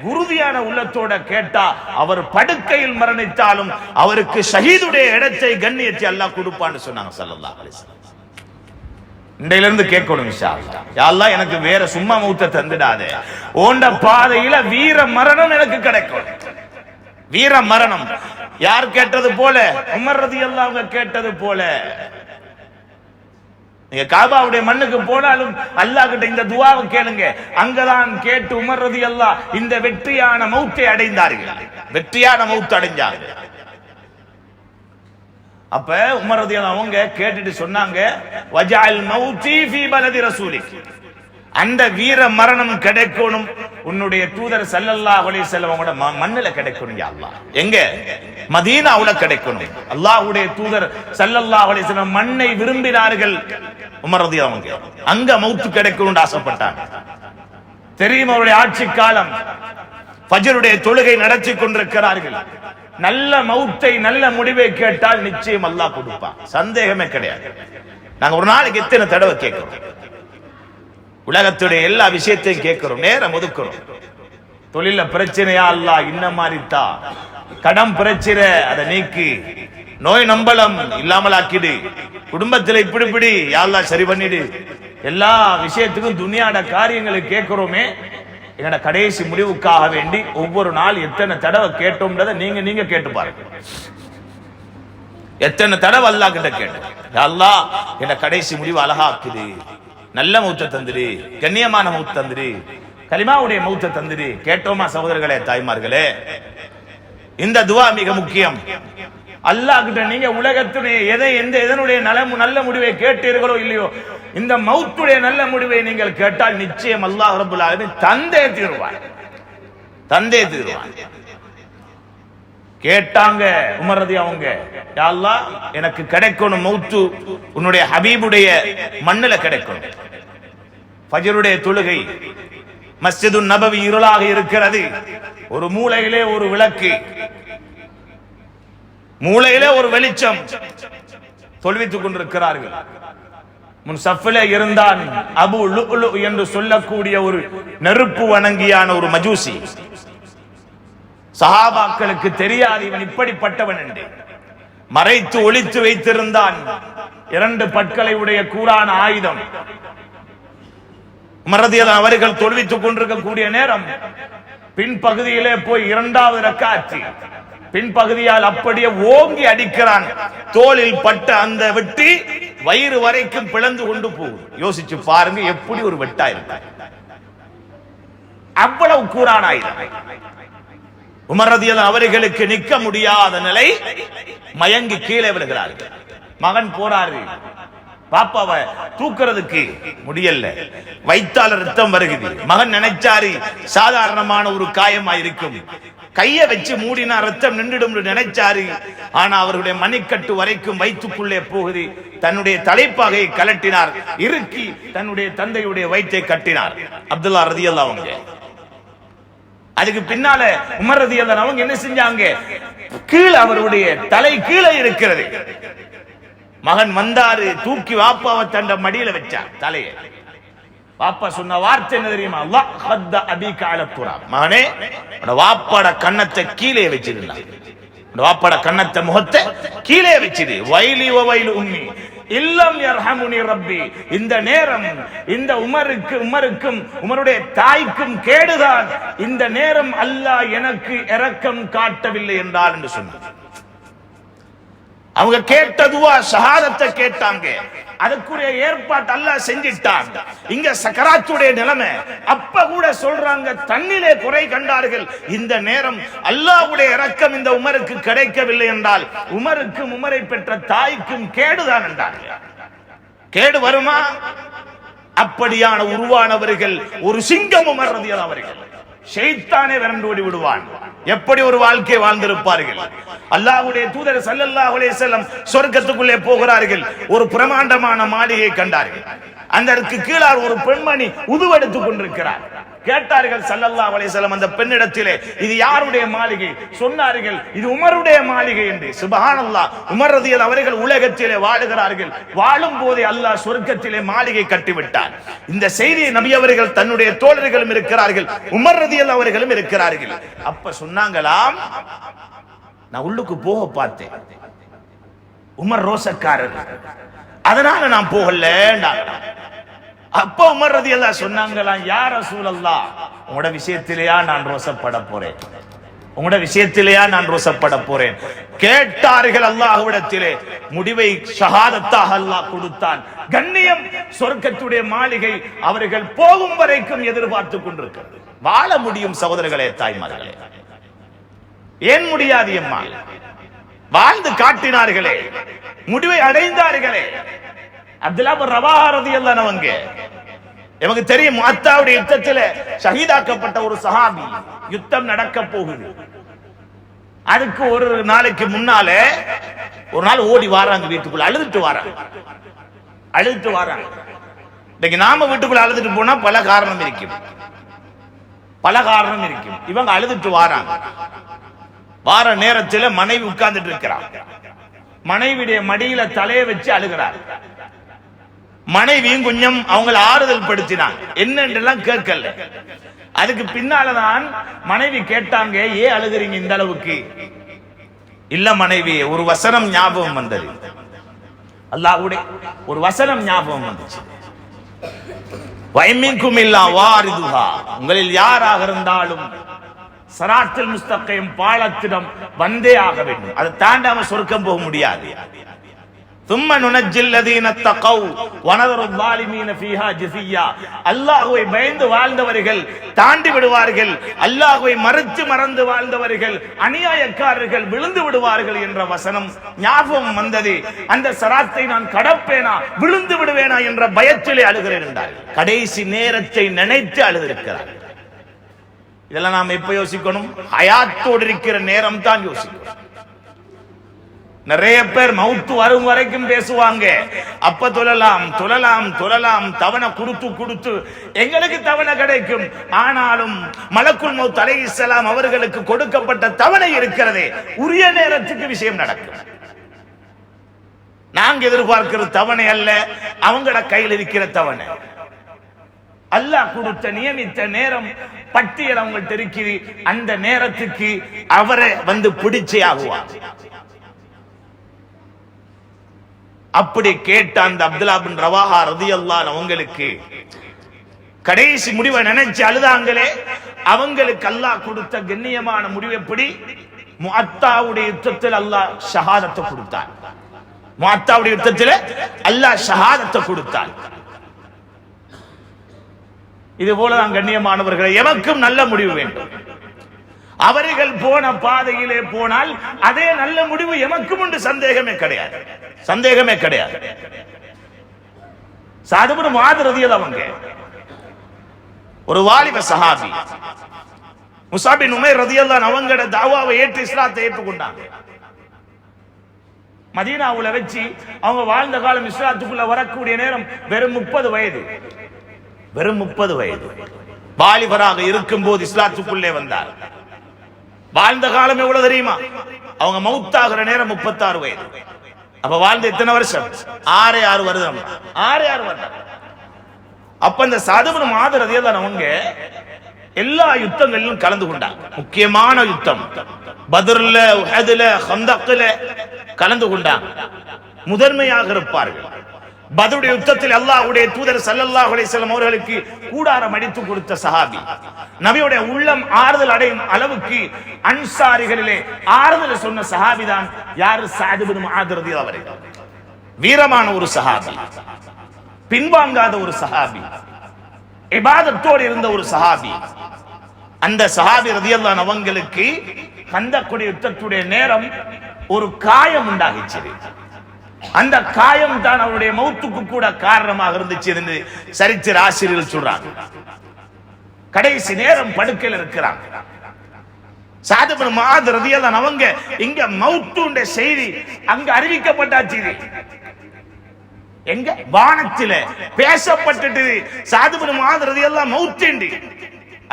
உறுதியான உள்ளத்தோட கேட்டா அவர் படுக்கையில் மரணித்தாலும் அவருக்கு ஷஹீதுடைய இடத்தை கண்ணியத்தை அல்லாஹ் கொடுப்பான்னு சொன்னாங்க ஸல்லல்லாஹு அலைஹி வஸல்லம். இன்றையில இருந்து கேட்கணும் இன்ஷா அல்லாஹ், யா அல்லாஹ் எனக்கு வேற சும்மா மௌத்தை தந்துடாதே, ஓண்ட பாதையில வீர மரணம் எனக்கு கிடைக்கும். வீர மரணம் யார் கேட்டது போல? உமர் ரலியல்லாஹு அன்ஹு கேட்டது போல. நீங்க காபாவுடைய மண்ணுக்கு போனாலும் அல்லாஹ் கிட்ட இந்த துஆவை கேளுங்க. அங்கதான் கேட்டு உமர் ரலியல்லாஹு இந்த வெற்றியான மௌத்தை அடைந்தார்கள், வெற்றியான மௌத் அடைஞ்சாங்க. அப்ப உமர் ரலியல்லாஹு அவங்க கேட்டுட்டு சொன்னாங்க, வஜஅல் மௌதி ஃபீ பலதி ரசூலிக், அந்த வீர மரணம் கிடைக்கணும் உன்னுடைய தூதர் ஸல்லல்லாஹு அலைஹி வஸல்லம் அவங்களோட மண்ணுல கிடைக்கணும் யா அல்லாஹ். எங்க? மதீனாவுல கிடைக்கணும். அல்லாஹ்வுடைய தூதர் ஸல்லல்லாஹு அலைஹி வஸல்லம் மண்ணை விரும்பினார்கள். உமர் ரலியல்லாஹு அன்ஹு அங்க மௌத் கிடைக்கணும்னு ஆசைப்பட்டாங்க. தெரியும் அவருடைய ஆட்சி காலம், ஃபஜ்ருடைய தொழுகை நடத்தி கொண்டிருக்கிறார்கள். நல்ல மௌத்தை நல்ல முடிவை கேட்டால் நிச்சயம் அல்லாஹ் கொடுப்பான், சந்தேகமே கிடையாது. நாங்க ஒரு நாளைக்கு எத்தனை தடவை கேட்கிறோம், உலகத்துடைய எல்லா விஷயத்தையும் கேட்கிறோம், நேரம் ஒதுக்கிறோம். தொழில பிரச்சனையா அல்லாஹ் இன்ன மாதிரித்தா, கடன் பிரச்சனை அதை நீக்கி, நோய் நம்பலம் இல்லாமல் ஆக்கிடு, குடும்பத்தில் இப்படி யா அல்லாஹ் சரி பண்ணிடு. எல்லா விஷயத்துக்கும் துனியாட காரியங்களை கேட்கிறோமே, எங்கட கடைசி முடிவுக்காக வேண்டி ஒவ்வொரு நாள் எத்தனை தடவை கேட்டோம்ன்றதை நீங்க கேட்டு பாருங்க. எத்தனை தடவை அல்லாஹ் கிட்ட கேட்டோம், யா அல்லாஹ் என் கடைசி முடிவு அழகாக்குது, நல்ல மௌத்த தந்துரு, கண்ணியமான மௌத்த தந்துரு, கலிமாவுடைய மௌத்த தந்துரு. கேட்டோமா சகோதரர்களே, தாய்மார்களே? இந்த துவா மிக முக்கியம். அல்லாஹ் கிட்ட நீங்க உலகத்துடைய எதனுடைய நல்ல முடிவை கேட்டீர்களோ இல்லையோ, இந்த மௌத்துடைய நல்ல முடிவை நீங்கள் கேட்டால் நிச்சயம் அல்லாஹ் ரப்பல் ஆலமீன் தந்தே தீருவார், தந்தே தீருவார். கேட்டாங்க உமர் ரலியல்லாஹு அவங்க, யா அல்லாஹ் எனக்கு கிடைக்கணும் மௌத்து உன்னுடைய ஹபீபுடைய மண்ணுல கிடைக்கணும். ஃபஜ்ருடைய தொழுகை, மஸ்ஜிது நபவி இருளாக இருக்கிறது, ஒரு மூலையிலே ஒரு விளக்கு, மூலையிலே ஒரு வெளிச்சம், தொழுவித்துக் கொண்டிருக்கிறார்கள். முன் சஃபிலே இருந்தான் அபு லுஅ்லு என்று சொல்லக்கூடிய ஒரு நெருப்பு வணங்கியான ஒரு மஜூசி. சஹாபாக்களுக்கு தெரியாது இவன் இப்படிப்பட்டவன் என்று. மறைத்து ஒளித்து வைத்திருந்தான் 2 பற்களை உடைய கூரான ஆயுதம். உமர் ரலியல்லாஹு அவர்கள் தொழுவித்துக் கொண்டிருக்கக்கூடிய நேரம் பின்பகுதியிலே போய் 2வது ரக்காத் பின்பகுதியால் அப்படியே ஓங்கி அடிக்கிறான். தோளில் பட்ட அந்த வெட்டி வயிறு வரைக்கும் பிளந்து கொண்டு போகுது. யோசிச்சு பாருங்க எப்படி ஒரு வெட்டா இருக்கு, அவ்வளவு கூரான ஆயுதம். உமர் ரலியல்லாஹு அவர்களுக்கு நிற்க முடியாத நிலை, மயங்கி கீழே விழுகிறார்கள். மகன் போறாரு, பாப்பாவை தூக்குறதுக்கு முடியல, வைத்தால ரத்தம் வருகிறது. மகன் நினைச்சாரு சாதாரணமான ஒரு காயமா இருக்கும், கைய வச்சு மூடினா ரத்தம் நின்றுடும் நினைச்சாரு. ஆனா அவருடைய மணிக்கட்டு வரைக்கும் வயிற்றுக்குள்ளே போகுது. தன்னுடைய தலைப்பாகையை கலட்டினார், இறுக்கி தன்னுடைய தந்தையுடைய வயிற்றை கட்டினார். அப்துல்லா ரலியல்லாஹு அவங்க அதுக்கு பின்னால உமர் ரலியல்லாஹு அவங்க என்ன செஞ்சாங்க, கீழே அவருடைய தலை கீழே இருக்கிறது. மகன் வந்தாரு, தூக்கி வாப்பாவை தண்ட மடியில வச்சார் தலையை. வாப்பா சொன்ன வார்த்தை என்ன தெரியுமா? அல்லாஹ் ஹத்த அபீக அல துராப், மகனே வாப்பாட கண்ணத்தை கீழே வச்சிருந்தான், வாப்பாட கண்ணத்தை முகத்தை கீழே வச்சிரு. வைலி வ வைலு உம்மி இல்லம் யர்ஹமுனி ரப்பி, இந்த நேரம் இந்த உமருக்கும் உமருடைய தாய்க்கும் கேடுதான். இந்த நேரம் அல்லாஹ் எனக்கு இரக்கம் காட்டவில்லை என்றால் என்று சொன்னார். அவங்க கேட்டதுவா ஷஹாதத்தை கேட்டாங்க. அதுக்குரிய ஏற்பாடு அல்லாஹ் செஞ்சிட்டான். இங்க சக்கராத்துடைய நிலைமை. அப்ப கூட சொல்றாங்க, தண்ணிலே குறை கண்டார்கள். இந்த நேரம் அல்லாஹ்வுடைய இரக்கம் இந்த உமருக்கு கிடைக்கவில்லை என்றால் உமருக்கும் உமரை பெற்ற தாய்க்கும் கேடுதான் என்றார்கள். கேடு வருமா? அப்படியான உருவானவர்கள் ஒரு சிங்கம் உமர் ரலியல்லாஹு அவர்கள். ஷைத்தானே விரண்டோடி விடுவான். எப்படி ஒரு வாழ்க்கை வாழ்ந்திருப்பார்கள். அல்லாஹ்வுடைய தூதர் ஸல்லல்லாஹு அலைஹி வஸல்லம் சொர்க்கத்துக்குள்ளே போகிறார்கள். ஒரு பிரமாண்டமான மாளிகையை கண்டார்கள். அதற்கு கீழார் ஒரு பெண்மணி உதுவெடுத்துக் கொண்டிருக்கிறார். கேட்டார்கள் ஸல்லல்லாஹு அலைஹி வஸல்லம் அந்த பெண்ணிடத்திலே, இது யாருடைய மாளிகை? சொன்னார்கள், இது உமருடைய மாளிகை என்று. சுப்ஹானல்லாஹ். உமர் ரலியல்லாஹு அவர்கள் உலகத்திலே வாழுகிறார்கள். வாழும் போதே அல்லாஹ் சொர்க்கத்திலே மாளிகை கட்டிவிட்டார். இந்த செய்தியை நபி அவர்கள் தன்னுடைய தோழர்களும் இருக்கிறார்கள், உமர் ரலியல்லாஹு அவர்களும் இருக்கிறார்கள். அப்ப சொன்னாங்களாம், நான் உள்ளுக்கு போக பார்த்தேன், உமர் ரோசக்காரர், அதனால நான் போகல. அப்ப உமர் ரலியல்லாஹு சொன்னாங்களாம், யா ரசூலல்லாஹ், உங்களோட விஷயத்திலேயா நான் ரோசப்பட போறேன்? உங்களோட விஷயத்திலேயா நான் ரோசப்பட போறேன்? கேட்டார்கள் அல்லாஹ்விடத்திலே. முடிவை ஷஹாதத்தாக அல்லாஹ் கொடுத்தான். கண்ணியம், சொர்க்கத்துடைய மாளிகை அவர்கள் போகும் வரைக்கும் எதிர்பார்த்து கொண்டிருக்கிறது. வாழ முடியும் சகோதரர்களே, தாய்மார்களே. ஏன் முடியாது அம்மா? வாழ்ந்து காட்டினார்களே, முடிவை அடைந்தார்களே. அப்துல்லா பின் ரவாஹா ரலியல்லாஹு அன்ஹு, நமக்கு தெரியும், முஅத்தாவுடைய யுத்தத்தில் ஷஹீதாக்கப்பட்ட ஒரு சஹாபி. யுத்தம் நடக்க போகுது. அதுக்கு ஒரு நாளைக்கு முன்னாலே ஒரு நாள் ஓடி வாராங்க வீட்டுக்குள்ள, அழுதுட்டு வாராங்க. இன்னைக்கு நாம வீட்டுக்குள்ள அழுதுட்டு போனா பல காரணம் இருக்கும். இவங்க அழுதுட்டு வாராங்க. வார நேரத்தில் மனைவி உட்கார்ந்துட்டு இருக்கிறார். மனைவியுடைய மடியில தலையை வச்சு அழுகிறார். மனைவியும் கொஞ்சம் அவங்களை ஆறுதல் படுத்தினாங்க, என்னென்றெல்லாம் கேட்கல. அதுக்கு பின்னாலதான் மனைவி கேட்டாங்க, ஏன் அழுகிறீங்க இந்த அளவுக்கு? இல்ல மனைவி, ஒரு வசனம் ஞாபகம் வந்தது. அல்லாஹ்வுடைய ஒரு வசனம் ஞாபகம் வந்துச்சு. வைமின்கும் இல்லா வாரிதுஹா, உங்களில் யாராக இருந்தாலும் ஸிராத்துல் முஸ்தகீம் பாலத்திடம் வந்தே ஆக வேண்டும். அதை தாண்டாம சொர்க்கம் போக முடியாது. ثم ننجي الذين اتقوا ونذر الظالمين فيها جثيا. அல்லாஹ்வை பயந்து வாழ்ந்தவர்கள் தாண்டி விடுவார்கள், அல்லாஹ்வை மறந்து வாழ்ந்தவர்கள் அநியாயக்காரர்கள் விழுந்து விடுவார்கள் என்ற வசனம் ஞாபகம் வந்தது. அந்த ஸிராத்தை நான் கடப்பேனா, விழுந்து விடுவேனா என்ற பயத்திலே அழுகிறேன் என்றார். கடைசி நேரத்தை நினைத்து அழுதிருக்கிறார். இதெல்லாம் நாம் எப்ப யோசிக்கணும்? ஹயாத்தோடு இருக்கிற நேரம் தான் யோசிக்கணும். நிறைய பேர் மவுத்து வரும் வரைக்கும் பேசுவாங்க, அப்ப தொழலாம் தவணை கொடுத்து எங்களுக்கு தவணை கிடைக்கும். ஆனாலும் மலக்குல் மௌத் அலைஹிஸ்ஸலாம் அவர்களுக்கு கொடுக்கப்பட்ட தவணை இருக்கிறதே, உரிய நேரத்துக்கு விஷயம் நடக்கும். நாங்க எதிர்பார்க்கிற தவணை அல்ல, அவங்களோட கையில் இருக்கிற தவணை. அல்லாஹ் கொடுத்த நியமித்த நேரம் பட்டியல் அவங்கள்ட்ட இருக்குது. அந்த நேரத்துக்கு அவரை வந்து பிடிச்சே ஆகுவார். அப்படி கேட்ட அந்த அப்துல்லா பின் ரவாஹா ரலியல்லாஹு அவங்களுக்கு கடைசி முடிவை நினைச்சு அழுதாங்களே, அவங்களுக்கு அல்லாஹ் கொடுத்த கண்ணியமான முடிவு எப்படி? முஅத்தாவுடைய யுத்தத்தில் அல்லாஹ் ஷஹாதத்தை கொடுத்தான். முஅத்தாவுடைய யுத்தத்தில் அல்லாஹ் ஷஹாதத்தை கொடுத்தான். இது போலதான் கண்ணியமானவர்களை, எமக்கும் நல்ல முடிவு வேண்டும். அவர்கள் போன பாதையிலே போனால் அதே நல்ல முடிவு எமக்கும் உண்டு. சந்தேகமே கிடையாது. சஅத் இப்னு முஆத் ரலியல்லாஹு அன்ஹு ஒரு வாலிப சஹாபி. முஸஅப் பின் உமைர் ரலியல்லாஹு அன்ஹு அவங்களோட தாவாவை ஏற்று இஸ்லாத்தை ஏற்றுக்கொண்டாங்க. மதீனாவுல வச்சு அவங்க வாழ்ந்த காலம், இஸ்லாத்துக்குள்ள வரக்கூடிய நேரம் வெறும் 30 வயது. வாலிபராக இருக்கும் போது இஸ்லாத்துக்குள்ளே வந்தார். வாழ்ந்த காலம் எவ்வளவு தெரியுமா? அவங்க மௌத்தாகிற நேரம் 36 வயது. அப்ப வாழ்ந்த எத்தனை வருஷம்? 6 வருடம். அப்ப இந்த சஅத் இப்னு முஆத் ரலியல்லாஹு அன்ஹு எல்லா யுத்தங்களிலும் கலந்து கொண்டாங்க. முக்கியமான யுத்தம் பத்ர்ல, உஹதுல, ஹந்தக்ல கலந்து கொண்டாங்க. முதன்மையாக இருப்பார்கள். பத்ருடைய யுத்தத்தில் அல்லாஹ்வுடைய தூதர் ஸல்லல்லாஹு அலைஹி வஸல்லம் அவர்களுக்கு கூடாரம் அடித்து கொடுத்த சஹாபி, நபியுடைய உள்ளம் ஆறுதல் அடையும் அளவுக்கு அன்சாரிகளிலே ஆறுதல் சொன்ன சஹாபி தான் யார்? சஅத் இப்னு முஆத் ரலியல்லாஹு அன்ஹு. வீரமான ஒரு சஹாபி, பின்வாங்காத ஒரு சஹாபி, இபாதத்தோடு இருந்த ஒரு சஹாபி. அந்த சஹாபி ரலியல்லாஹு அன்ஹு அவங்களுக்கு கந்தக்குடி யுத்தத்துடைய நேரம் ஒரு காயம் உண்டாகிச்சு. அந்த காயம் தான் அவருடைய மௌத்துக்கு கூட காரணமாக இருந்துச்சு என்று சரித்திர ஆசிரியர்கள் சொல்றாங்க. கடைசி நேரம் படுக்கையில் இருக்கிறாங்க. சஅத் இப்னு முஆத் ரலியல்லாஹு அன்ஹு அவங்க இங்க மௌத்துடைய செய்தி அங்க அறிவிக்கப்பட்டாச்சு. எங்க? வானத்திலே பேசப்பட்டது. சஅத் இப்னு முஆத் ரலியல்லாஹு அன்ஹு மௌத்தேண்டி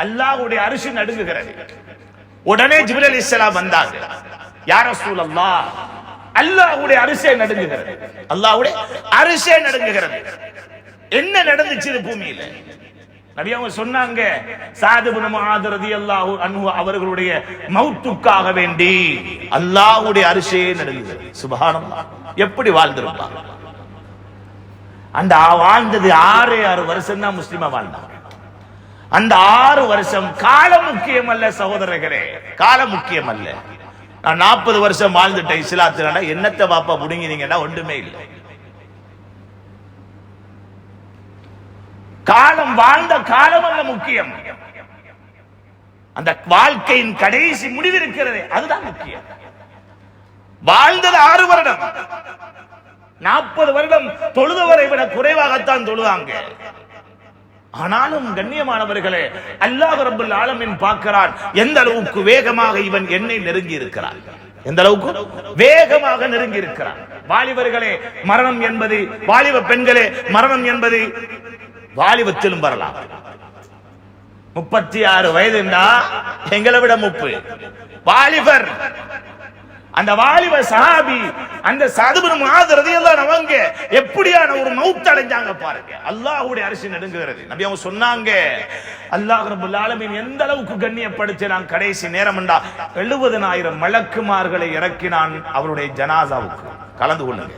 அல்லாஹ்வுடைய அர்ஷ் நடுங்குகிறது. உடனே ஜிப்ரீல் அலைஹிஸ்ஸலாம் வந்தாங்க. யா ரசூலல்லாஹ், அல்லாஹ்வுடைய அரிசே நடுங்குகிறது, அல்லாஹ்வுடைய அரிசே நடுங்குகிறது. என்ன நடந்துச்சு பூமியில? நபி அவங்க சொன்னாங்க, சஅத் இப்னு முஆத் ரலியல்லாஹு அன்ஹு அவர்களுடைய மௌத்துக்காக வேண்டி அல்லாஹ்வுடைய அரிசே நடுங்குகிறது. சுப்ஹானல்லாஹ், எப்படி வாழ்ந்திருப்பாங்க? அந்த வாழ்ந்தது 6 வருஷம் தான் முஸ்லிமா வாழ்ந்தாங்க. அந்த 6 வருஷம் காலம் முக்கியம் அல்ல சகோதரர்களே, காலம் முக்கியம் அல்ல. நான் 40 வருஷம் வாழ்ந்துட்டேன் இஸ்லாத்துல, என்னத்தை பாப்பா புடுங்கினீங்கன்னா ஒன்றுமே இல்லை. காலம், வாழ்ந்த காலம் அல்ல முக்கியம், அந்த வாழ்க்கையின் கடைசி முடிவு இருக்கிறது, அதுதான் முக்கியம். வாழ்ந்தது 6 வருடம், 40 வருடம் தொழுதவரை விட குறைவாகத்தான் தொழுதாங்க. ஆனாலும் கண்ணியமானவர்களே, அல்லாஹ் ரப்பல் ஆலமீன் பார்க்கிறான் எந்த அளவுக்கு வேகமாக இவன் என்னை நெருங்கி இருக்கிறான், எந்த அளவுக்கு வேகமாக நெருங்கி இருக்கிறான். வாலிபர்களே, மரணம் என்பது, வாலிப பெண்களே, மரணம் என்பது வாலிபத்திலும் வரலாம். 36 வயதுன்னா எங்களை விட 30 வாலிபர். அந்த வாலிப சஹாபி, அந்த சஅத் இப்னு முஆத் ரலியல்லாஹு அன்ஹு அவங்க எப்படியான ஒரு மௌத் அடைஞ்சாங்க பாருங்க. அல்லாஹ்வுடைய அரிசி நடுங்குகிறது. நபி அவங்க சொன்னாங்க, அல்லாஹ் ரப்பல் ஆலமீன் எந்த அளவுக்கு கண்ணியப்படுத்தினான் கடைசி நேரம்டா, 70,000 மலக்குமார்களை இறக்கினான் அவருடைய ஜனாசாவுக்கு. கலந்து கொள்ளுங்க.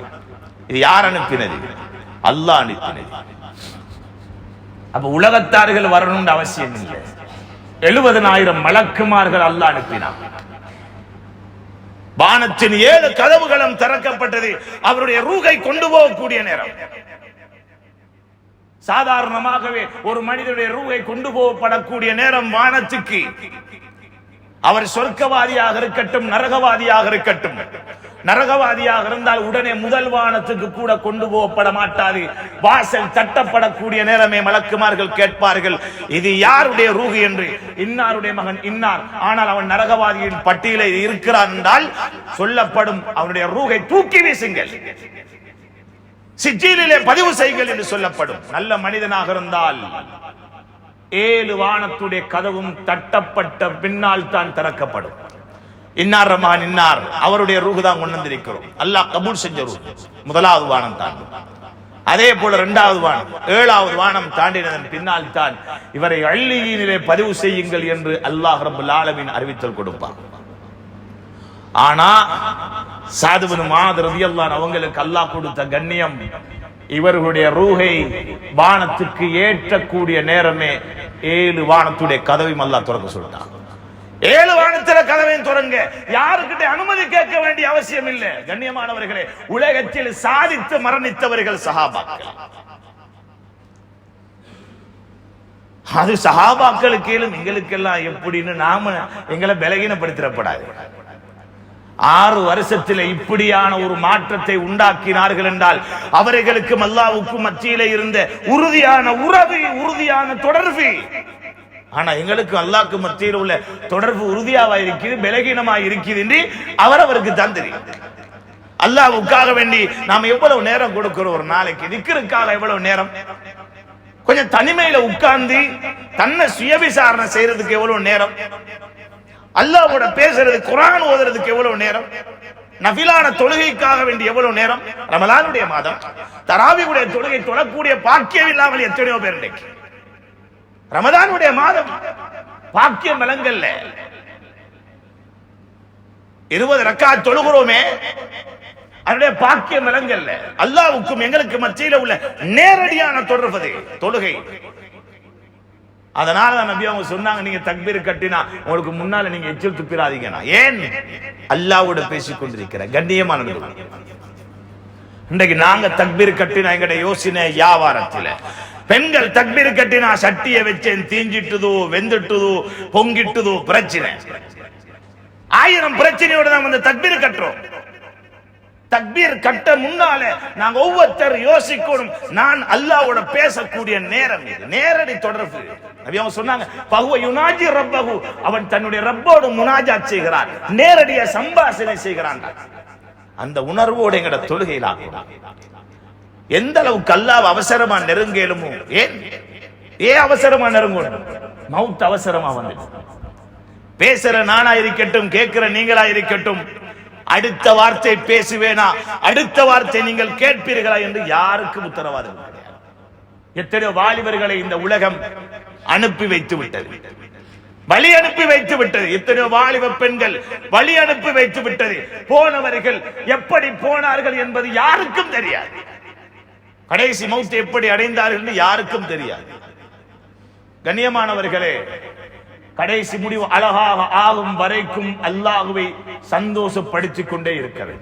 இது யார் அனுப்பினது? அல்லாஹ் அனுப்பினது. அப்ப உலகத்தார்கள் வரணும்னு அவசியம் இல்லை. 70,000 மலக்குமார்கள் அல்லாஹ் அனுப்பினான். வானத்தின் 7 கதவுகளும் திறக்கப்பட்டது. அவருடைய ரூகை கொண்டு போகக்கூடிய நேரம். சாதாரணமாகவே ஒரு மனிதனுடைய ரூகை கொண்டு போகப்படக்கூடிய நேரம் வானத்துக்கு, அவர் சொர்க்கவாதியாக இருக்கட்டும் நரகவாதியாக இருக்கட்டும், நரகவாதியாக இருந்தால் உடனே முதல் வானத்துக்கு கூட கொண்டு போகப்பட மாட்டாது. வாசல் தட்டப்படக்கூடிய நேரமே மலக்குமார்கள் கேட்பார்கள், இது யாருடைய ரூஹ் என்று. இன்னாருடைய மகன் இன்னார், ஆனால் அவன் நரகவாதியின் பட்டியலில் இருக்கிறான் என்றால் சொல்லப்படும், அவனுடைய ரூஹை தூக்கி வீசுங்கள், சிஜ்ஜீலிலே பதிவு செய்யுங்கள் என்று சொல்லப்படும். நல்ல மனிதனாக இருந்தால் 7 வானத்துடைய கதவும் தட்டப்பட்ட பின்னால் தான் திறக்கப்படும். இன்னார் ரஹ்மான் இன்னார், அவருடைய ரூஹ் தான் கொண்டு வந்திருக்கிறோம். அல்லாஹ் கபூல் செஞ்ச ரூஹ் முதலாவது வானம் தாண்டி, அதே போல 2வது வானம், 7வது வானம் தாண்டினதன் பின்னால் தான் இவரை அள்ளியினிலே பதிவு செய்யுங்கள் என்று அல்லாஹ் ரப்பல் ஆலமீன் அறிவித்தல் கொடுப்பார். ஆனா சஅத் இப்னு முஆத் ரலியல்லாஹு அன்ஹு அவங்களுக்கு அல்லாஹ் கொடுத்த கண்ணியம், இவர்களுடைய ரூஹை வானத்துக்கு ஏற்றக்கூடிய நேரமே 7 வானத்துடைய கதவையும் அல்லாஹ் திறக்க சொல்லிட்டான். 7 வானத்தில கதவையும் திறங்க, யாருக்கிட்ட அனுமதி கேட்க வேண்டிய அவசியம் இல்லை. கண்ணியமானவர்களே, உலகத்தில் சாதித்து மரணித்தவர்கள் சஹாபாக்கள். அது சஹாபாக்களுக்கு எங்களுக்கெல்லாம் எப்படின்னு நாம எங்களை பலகீனப்படுத்திடப்படாது. 6 வருஷத்தில் இப்படியான ஒரு மாற்றத்தை உண்டாக்கினார்கள் என்றால் அவர்களுக்கும் அல்லாஹ்வுக்கும் மத்தியிலே இருந்த உறுதியான உறவு, உறுதியான தொடர்பு. ஆனா எங்களுக்கு அல்லாஹ்க்கு மத்தியில் உள்ள தொடர்பு உறுதியாக இருக்குது, பலகீனமாக இருக்குது என்று அவரவருக்கு தான் தெரியும். அல்லாஹ்வுக்காக வேண்டி நாம் எவ்வளவு நேரம் கொடுக்கிறோம் ஒரு நாளைக்கு? திக்ருக்காக எவ்வளவு நேரம்? கொஞ்சம் தனிமையில உட்கார்ந்து தன்னை சுய விசாரணை செய்யறதுக்கு எவ்வளவு நேரம்? அல்லாஹ்வோட பேசுறது, குர்ஆன் ஓதுறதுக்கு எவ்வளவு நேரம்? நஃபிலான தொழுகைக்காக வேண்டி எவ்வளவு நேரம்? ரமலானுடைய மாதம் தராவியுடைய தொழுகை தொழக்கூடிய பாக்கியம் இல்லாமல் எத்தனையோ பேர் இன்னைக்கு. ரமலானுடைய மாதம் பாக்கியம் விளங்கல்ல. 20 ரக்காத் தொழுகிறோமே, அதனுடைய பாக்கியம் விளங்கல்ல. அல்லாஹ்வுக்கும் எங்களுக்கு மத்தியில உள்ள நேரடியான தொடர்பு தொழுகை. அதனால தான் நபி அவங்க சொன்னாங்க, நீங்க தக்பீர் கட்டினா உங்களுக்கு முன்னால நீங்க எச்சில் துப்பிராதீங்க. ஏன்? அல்லாஹ்வோட பேசிக் கொண்டிருக்கிற கண்ணியமானவர்கள். இன்றைக்கு நாங்க தக்பீர் கட்டினா எங்கட யோசனை வியாபாரத்துல. பெண்கள் தக்பீர் கட்டினா சட்டிய வச்சேன் தீஞ்சிட்டுதோ வெந்துட்டுதோ பொங்கிட்டுதோ பிரச்சனை. 1000 பிரச்சனையோட நாங்க வந்து தக்பீர் கட்டுறோம். தக்பீர் கட்ட முன்னால நாங்க ஒவ்வொருத்தர் யோசிக்கணும், நான் அல்லாஹ்வோட பேசக்கூடிய நேரம் இது, நேரடி தொடர்பு. நபி அவங்க சொன்னாங்க, பஹுவ யுனாஜி ரப்பஹு, அவன் தன்னுடைய ரப்போடு முனாஜாத் செய்கிறான், நேரடியா சம்பாஷணை செய்கிறான். அந்த உணர்வோடு எங்கட தொழுகையில் ஆகணும். எந்த அளவுக்கு அல்லாஹ் அவசரமா நெருங்கலுமோ. ஏன் அவசரமா நெருங்கணும்? மவுத் அவசரமா வந்து பேசுற நானா இருக்கட்டும், கேட்கிற நீங்களா இருக்கட்டும், அடுத்த வார்த்தை பேசுவேனா, அடுத்த வார்த்தை நீங்கள் கேட்பீர்களா என்று யாருக்கும் உத்தரவாதம் கிடையாது. எத்தனையோ வாலிபர்களை இந்த உலகம் அனுப்பி வைத்து விட்டது, வழி அனுப்பி வைத்து விட்டது. எத்தனையோ வாலிப பெண்கள் வழி அனுப்பி வைத்து விட்டது. போனவர்கள் எப்படி போனார்கள் என்பது யாருக்கும் தெரியாது. கடைசி மௌத்தை எப்படி அடைந்தார்கள் என்று யாருக்கும் தெரியாது. கண்ணியமானவர்களே, கடைசி முடிவு அழகாக ஆகும் வரைக்கும் அல்லாஹ்வை சந்தோஷப்படுத்திக் கொண்டே இருக்கிறது.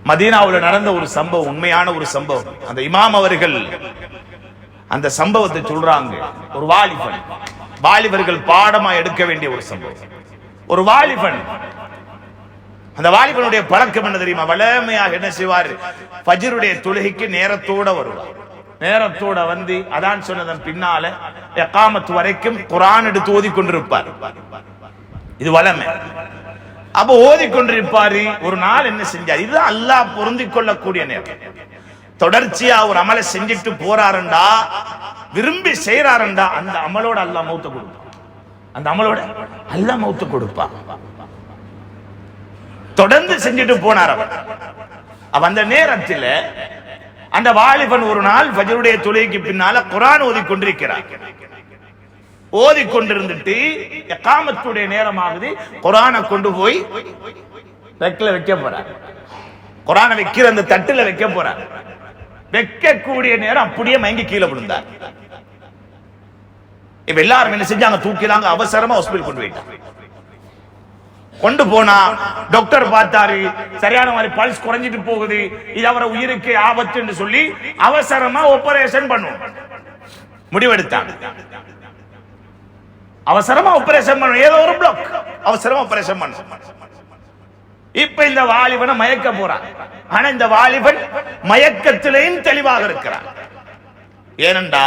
மதீனாவில் நடந்த ஒரு சம்பவம், உண்மையான ஒரு சம்பவம். அந்த இமாம் அவர்கள் அந்த சம்பவத்தை சொல்றாங்க. ஒரு வாலிபன், வாலிபர்கள் பாடமா எடுக்க வேண்டிய ஒரு சம்பவம். ஒரு வாலிபன், அந்த வாலிபனுடைய பழக்கம் என்ன தெரியுமா? வளமையாக என்ன செய்வார்? ஃபஜ்ருடைய தொழுகைக்கு நேரத்தோட வருவார். நேரத்தோட வந்து அதான் சொன்னதன் பின்னால இகாமத் வரைக்கும் குர்ஆன் எடுத்து ஓதிக்கொண்டிருப்பார். இது வளமை. அப்ப ஓதிக்கொண்டிருப்பாரு. ஒரு நாள் என்ன செஞ்சார்? இது அல்லாஹ் பொருந்திக் கொள்ளக்கூடிய நேரம். தொடர்ச்சியா ஒரு அமலை செஞ்சுட்டு போறாருண்டா, விரும்பி செய்யறாருண்டா, அந்த அமலோட அல்லாஹ் மௌத்த கொடுப்பான். அந்த அமலோட அல்லாஹ் மௌத்த கொடுப்பான். தொடர்ந்து செஞ்சுட்டு போனார் அவர். அந்த நேரத்தில் அந்த வாலிபன் ஒரு நாள் ஃபஜ்ருடைய தொழுகைக்கு பின்னால குர்ஆன் ஓதிக்கொண்டிருக்கிறார். ஓதிக்கொண்டிருந்துட்டு இகாமத்துடைய நேரமாகுது. குர்ஆனை கொண்டு போய் ரக்ல வைக்க போறார். குர்ஆனை வைக்கிற அந்த தட்டுல வைக்க போறார். வைக்கக்கூடிய நேரம் அப்படியே மயங்கி கீழே விழுந்தார். இப்ப எல்லாரும் என்ன செஞ்சாங்க? தூக்கிலாங்க, அவசரமா ஹாஸ்பிடல் கொண்டு போயிட்டாங்க. கொண்டு போனா டாக்டர் பார்த்தாரு, சரியான மாதிரி பல்ஸ் குறைஞ்சிட்டு போகுது, இது அவரை உயிருக்கு ஆபத்து என்று சொல்லி அவசரமா ஆபரேஷன் பண்ணும் முடிவெடுத்தாங்க. அவசரமா ஆபரேஷன் பண்ணும், ஏதோ ஒரு பிளாக், அவசரமா ஆபரேஷன் பண்ணும். இப்ப இந்த வாலிபனை மயக்க போறான். ஆனா இந்த வாலிபன் மயக்கத்திலேயும் தெளிவாக இருக்கிறான். ஏனென்றா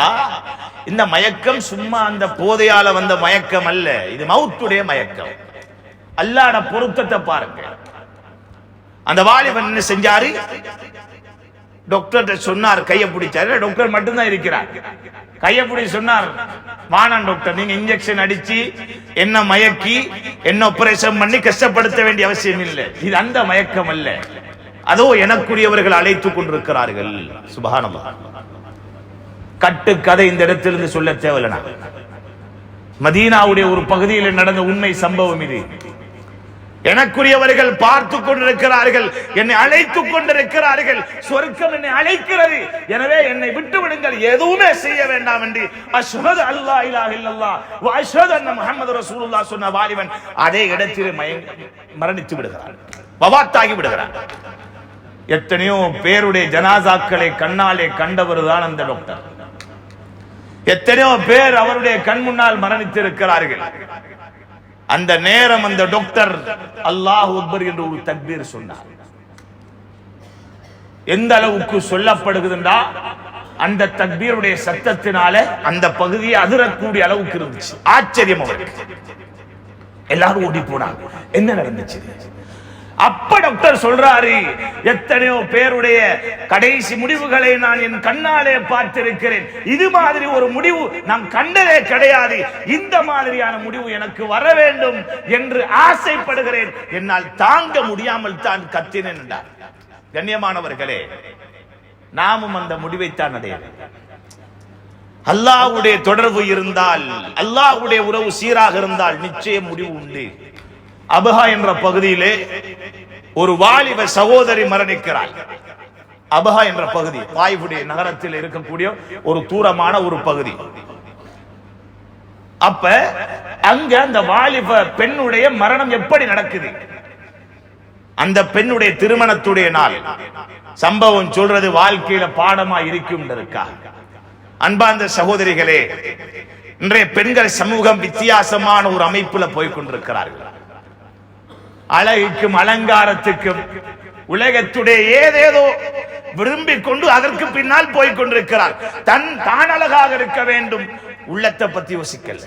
இந்த மயக்கம் சும்மா அந்த போதையால வந்த மயக்கம் அல்ல, இது மவுத்துடைய மயக்கம். அல்லாஹ்ட பொருத்தத்தை பாருங்க. அந்த வாலிபன் என்ன செஞ்சாரு? டாக்டர் சொன்னார், கையை பிடிச்சாரு. டாக்டர் மட்டும்தான் இருக்கிறார். கையை பிடிச்சி சொன்னார், வானான் டாக்டர், நீங்க இன்ஜெக்ஷன் அடிச்சு என்ன மயக்கி என்ன ஆபரேஷன் பண்ணி கஷ்டப்படுத்த வேண்டிய அவசியம் இல்லை. இது அந்த மயக்கம் அல்ல. அதோ எனக்குரியவர்கள் அழைத்துக் கொண்டிருக்கிறார்கள். சுப்ஹானல்லாஹ். கட்டு கதை இந்த இடத்திலிருந்து சொல்ல தேவையில்லை. மதீனாவுடைய ஒரு பகுதியில் நடந்த உண்மை சம்பவம் இது. எனக்குரியவர்கள் பார்த்து கொண்டிருக்கிறார்கள், என்னை அழைத்துக் கொண்டிருக்கிறார்கள். சொர்க்கம் என்னை அழைக்கிறது, எனவே என்னை விட்டு விடுங்கள், எதுவுமே செய்ய வேண்டாம் என்று அஷ்ஹது அல்லா இலாஹ இல்லல்லாஹ் வ அஷ்ஹது அன்ன முஹம்மது ரசூலுல்லாஹ் சொன்ன வாலிபன் அதே இடத்திலே மரணித்து விடுகிறார், வஃபாத்தாகி விடுகிறார். எத்தனையோ பேருடைய ஜனாசாக்களை கண்ணாலே கண்டவர் தான் அந்த டாக்டர். எத்தனையோ பேர் அவருடைய கண் முன்னால் மரணித்திருக்கிறார்கள். அந்த நேரம் அந்த டாக்டர் அல்லாஹ் அக்பர் என்று ஒரு தக்பீர் சொன்னார். எந்த அளவுக்கு சொல்லப்படுகிறதுண்டா, அந்த தக்பீருடைய சத்தத்தினால அந்த பகுதியை அதிரக்கூடிய அளவுக்கு இருந்துச்சு. ஆச்சரியம் அவருக்கு. எல்லாரும் ஓடி போனாங்க, என்ன நடந்துச்சு? அப்ப டாக்டர் சொல்றாரு, எத்தனையோ பேருடைய கடைசி முடிவுகளை நான் என் கண்ணாலே பார்த்திருக்கிறேன். இது மாதிரி ஒரு முடிவு நான் கண்டதே கிடையாது. இந்த மாதிரியான முடிவு எனக்கு வர வேண்டும் என்று ஆசைப்படுகிறேன். என்னால் தாங்க முடியாமல் தான் கத்தினேன் என்றார். கண்ணியமானவர்களே, நாமும் அந்த முடிவைத்தான் அடைய. அல்லாஹ்வுடைய தொடர்பு இருந்தால், அல்லாஹ்வுடைய உறவு சீராக இருந்தால் நிச்சயம் முடிவு உண்டு. அபஹா என்ற பகுதியிலே ஒரு வாலிப சகோதரி மரணிக்கிறாள். அபஹா என்ற பகுதி தாயிஃபுடைய நகரத்தில் இருக்கக்கூடிய ஒரு தூரமான ஒரு பகுதி. அப்ப அங்க அந்த வாலிப பெண்ணுடைய மரணம் எப்படி நடக்குது? அந்த பெண்ணுடைய திருமணத்துடைய நாள் சம்பவம் சொல்றது வாழ்க்கையில பாடமா இருக்கும்ன்றதுக்கா. அன்பார்ந்த சகோதரிகளே, இன்றைய பெண்கள் சமூகம் வித்தியாசமான ஒரு அமைப்புல போய்கொண்டிருக்கிறார்கள். அழகுக்கும் அலங்காரத்துக்கும் உலகத்துடைய ஏதேதோ விரும்பிக் கொண்டு அதற்கு பின்னால் போய்கொண்டிருக்கிறார். தான் அழகாக இருக்க வேண்டும், உள்ளத்தை பத்தி யோசிக்கல.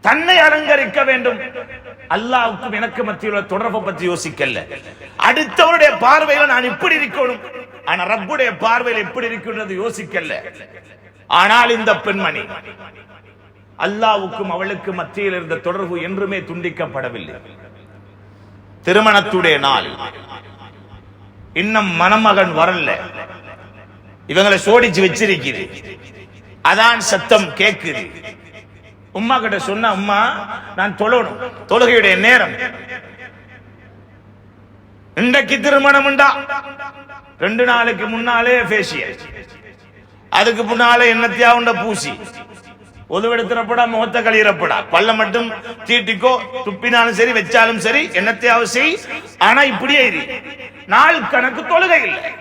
தன்னை அலங்கரிக்க வேண்டும், அல்லாஹ்வுக்கும் எனக்கு மத்தியில் உள்ள தொடர்பை பத்தி யோசிக்கல. அடுத்தவருடைய பார்வையில நான் இப்படி இருக்கணும், ஆனா ரப்புடைய பார்வையில் எப்படி இருக்கின்றது யோசிக்கல. ஆனால் இந்த பெண்மணி அல்லாஹ்வுக்கும் அவளுக்கு மத்தியில் இருந்த தொடர்பு என்றுமே துண்டிக்கப்படவில்லை. திருமணத்துடைய நாள், இன்னும் மணமகன் வரல, இவங்களை சோடிச்சு வச்சிருக்குது. அதான் சத்தம் கேக்குது. உம்மா கிட்ட சொன்ன, உம்மா நான் தொழணும், தொழுகையுடைய நேரம், இன்றைக்கு திருமணம் உண்டா? 2 நாளுக்கு முன்னாலே ஃபேஷியல், அதுக்கு முன்னாலே என்னத்தையாவுண்ட பூசி, ஒதுவெடுத்துறப்படா, முகத்தை கழியிறப்படா, பல்ல மட்டும் தீட்டிக்கோ, துப்பினாலும் சரி வச்சாலும் சரி, என்னத்தையாவது செய். ஆனா இப்படியே இரு. நாள் கணக்கு தொழுகை இல்லை,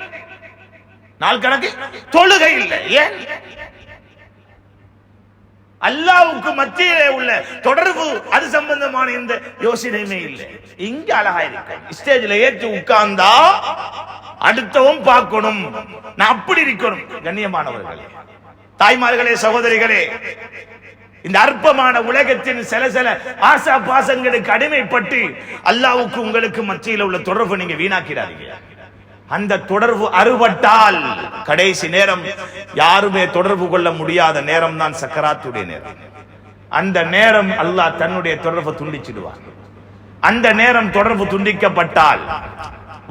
நாள் கணக்கு தொழுகை இல்லை. ஏன்? அல்லாஹ்வுக்கு மத்தியிலே உள்ள தொடர்பு, அது சம்பந்தமான இந்த யோசனையுமே இல்லை. இங்க அழகா இருக்கு, ஸ்டேஜ்ல ஏற்றி உட்கார்ந்தா அடுத்தவும் பார்க்கணும், நான் அப்படி இருக்கணும். கண்ணியமானவர்களே, தாய்மார்களே, சகோதரிகளே, இந்த அற்பமான உலகத்தின் சில சில ஆசா பாசங்களுக்கு அடிமைப்பட்டு அல்லாஹ்வுக்கு உங்களுக்கு மத்தியில் உள்ள தொடர்பு நீங்க வீணாக்கிறாதீங்க. அந்த தொடர்பு அறுபட்டால் கடைசி நேரம் யாருமே தொடர்பு கொள்ள முடியாத நேரம் தான் சக்கராத்துடைய நேரம். அந்த நேரம் அல்லாஹ் தன்னுடைய தொடர்பை துண்டிச்சிடுவார். அந்த நேரம் தொடர்பு துண்டிக்கப்பட்டால்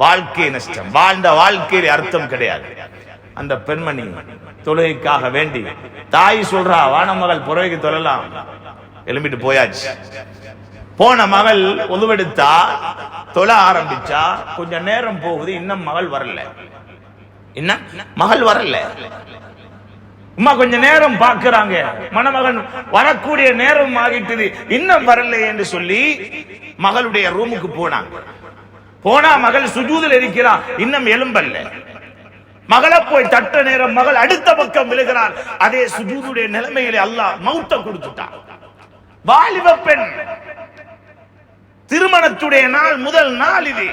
வாழ்க்கை நஷ்டம், வாழ்ந்த வாழ்க்கையில் அர்த்தம் கிடையாது. அந்த பெண்மணி தொழுகைக்காக வேண்டி தாய் சொல்றா, வான மகள் புறவைக்கு தொழலாம், எழும்பிட்டு போயாச்சு. போன மகள் ஒதுவெடுத்தா, தொழ ஆரம்பிச்சா, கொஞ்ச நேரம் போகுது, இன்னும் மகள் வரல. இன்னும் மகள் வரல. உம்மா கொஞ்ச நேரம் பாக்குறாங்க, மணமகன் வரக்கூடிய நேரம் ஆகிட்டது, இன்னும் வரல என்று சொல்லி மகளுடைய ரூமுக்கு போனாங்க. போனா மகள் சுஜூதில் இருக்கிறா, இன்னும் எலும்பல்ல. மகளை போய் தட்ட நேரம் மகள் அடுத்த பக்கம் விழுகிறார். அதே சுஜூதுடைய நிலைமையிலே அல்லாஹ் மௌத்த கொடுத்துட்டான். வாலிப பெண், திருமணத்துடைய நாள், முதல் நாள் இது.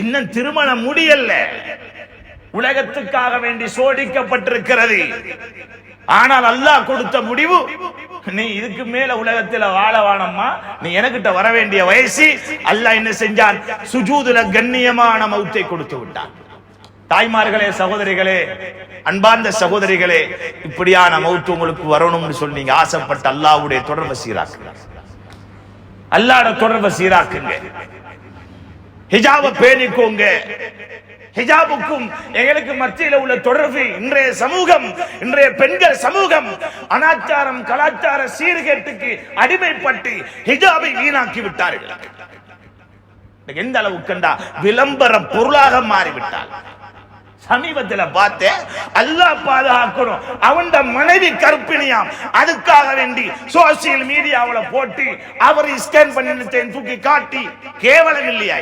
இன்னும் திருமணம் முடியல, உலகத்துக்காக வேண்டி சோடிக்கப்பட்டிருக்கிறது. ஆனால் அல்லாஹ் கொடுத்த முடிவு, நீ இதுக்கு மேல உலகத்தில் வாழ வாழம்மா, நீ எனக்கிட்ட வர வேண்டிய வயசு. அல்லாஹ் என்ன செஞ்சான்? சுஜூதுல கண்ணியமான மௌத்தை கொடுத்து விட்டான். தாய்மார்களே, சகோதரிகளே, அன்பார்ந்த சகோதரிகளே, இப்படியான மௌத்து உங்களுக்கு வரணும்னு சொல்லி நீங்க ஆசைப்பட்ட அல்லாஹ்வுடைய தொடர்பை சீராக்குங்க, அல்லாஹ்வோட தொடர்பை சீராக்குங்க. ஹிஜாபை பேணிக்கோங்க. ஹிஜாபுக்கும் எங்களுக்கு மத்தியில் உள்ள தொடர்பு, இன்றைய சமூகம், இன்றைய பெண்கள் சமூகம் அனாச்சாரம் கலாச்சார சீர்கேட்டுக்கு அடிமைப்பட்டு ஹிஜாபை வீணாக்கி விட்டார்கள். எந்த அளவுக்கு கண்டா விளம்பர பொருளாக மாறிவிட்டார். சமீபத்தில் பார்த்தேன், அல்லாஹ் பாதுகாக்கணும், அவன் மனைவி கற்பிணியாம், அதுக்காக வேண்டி சோசியல் மீடியாவில் போட்டு அவர் ஸ்கேன் பண்ணி தூக்கி காட்டி கேவலம் இல்லையா?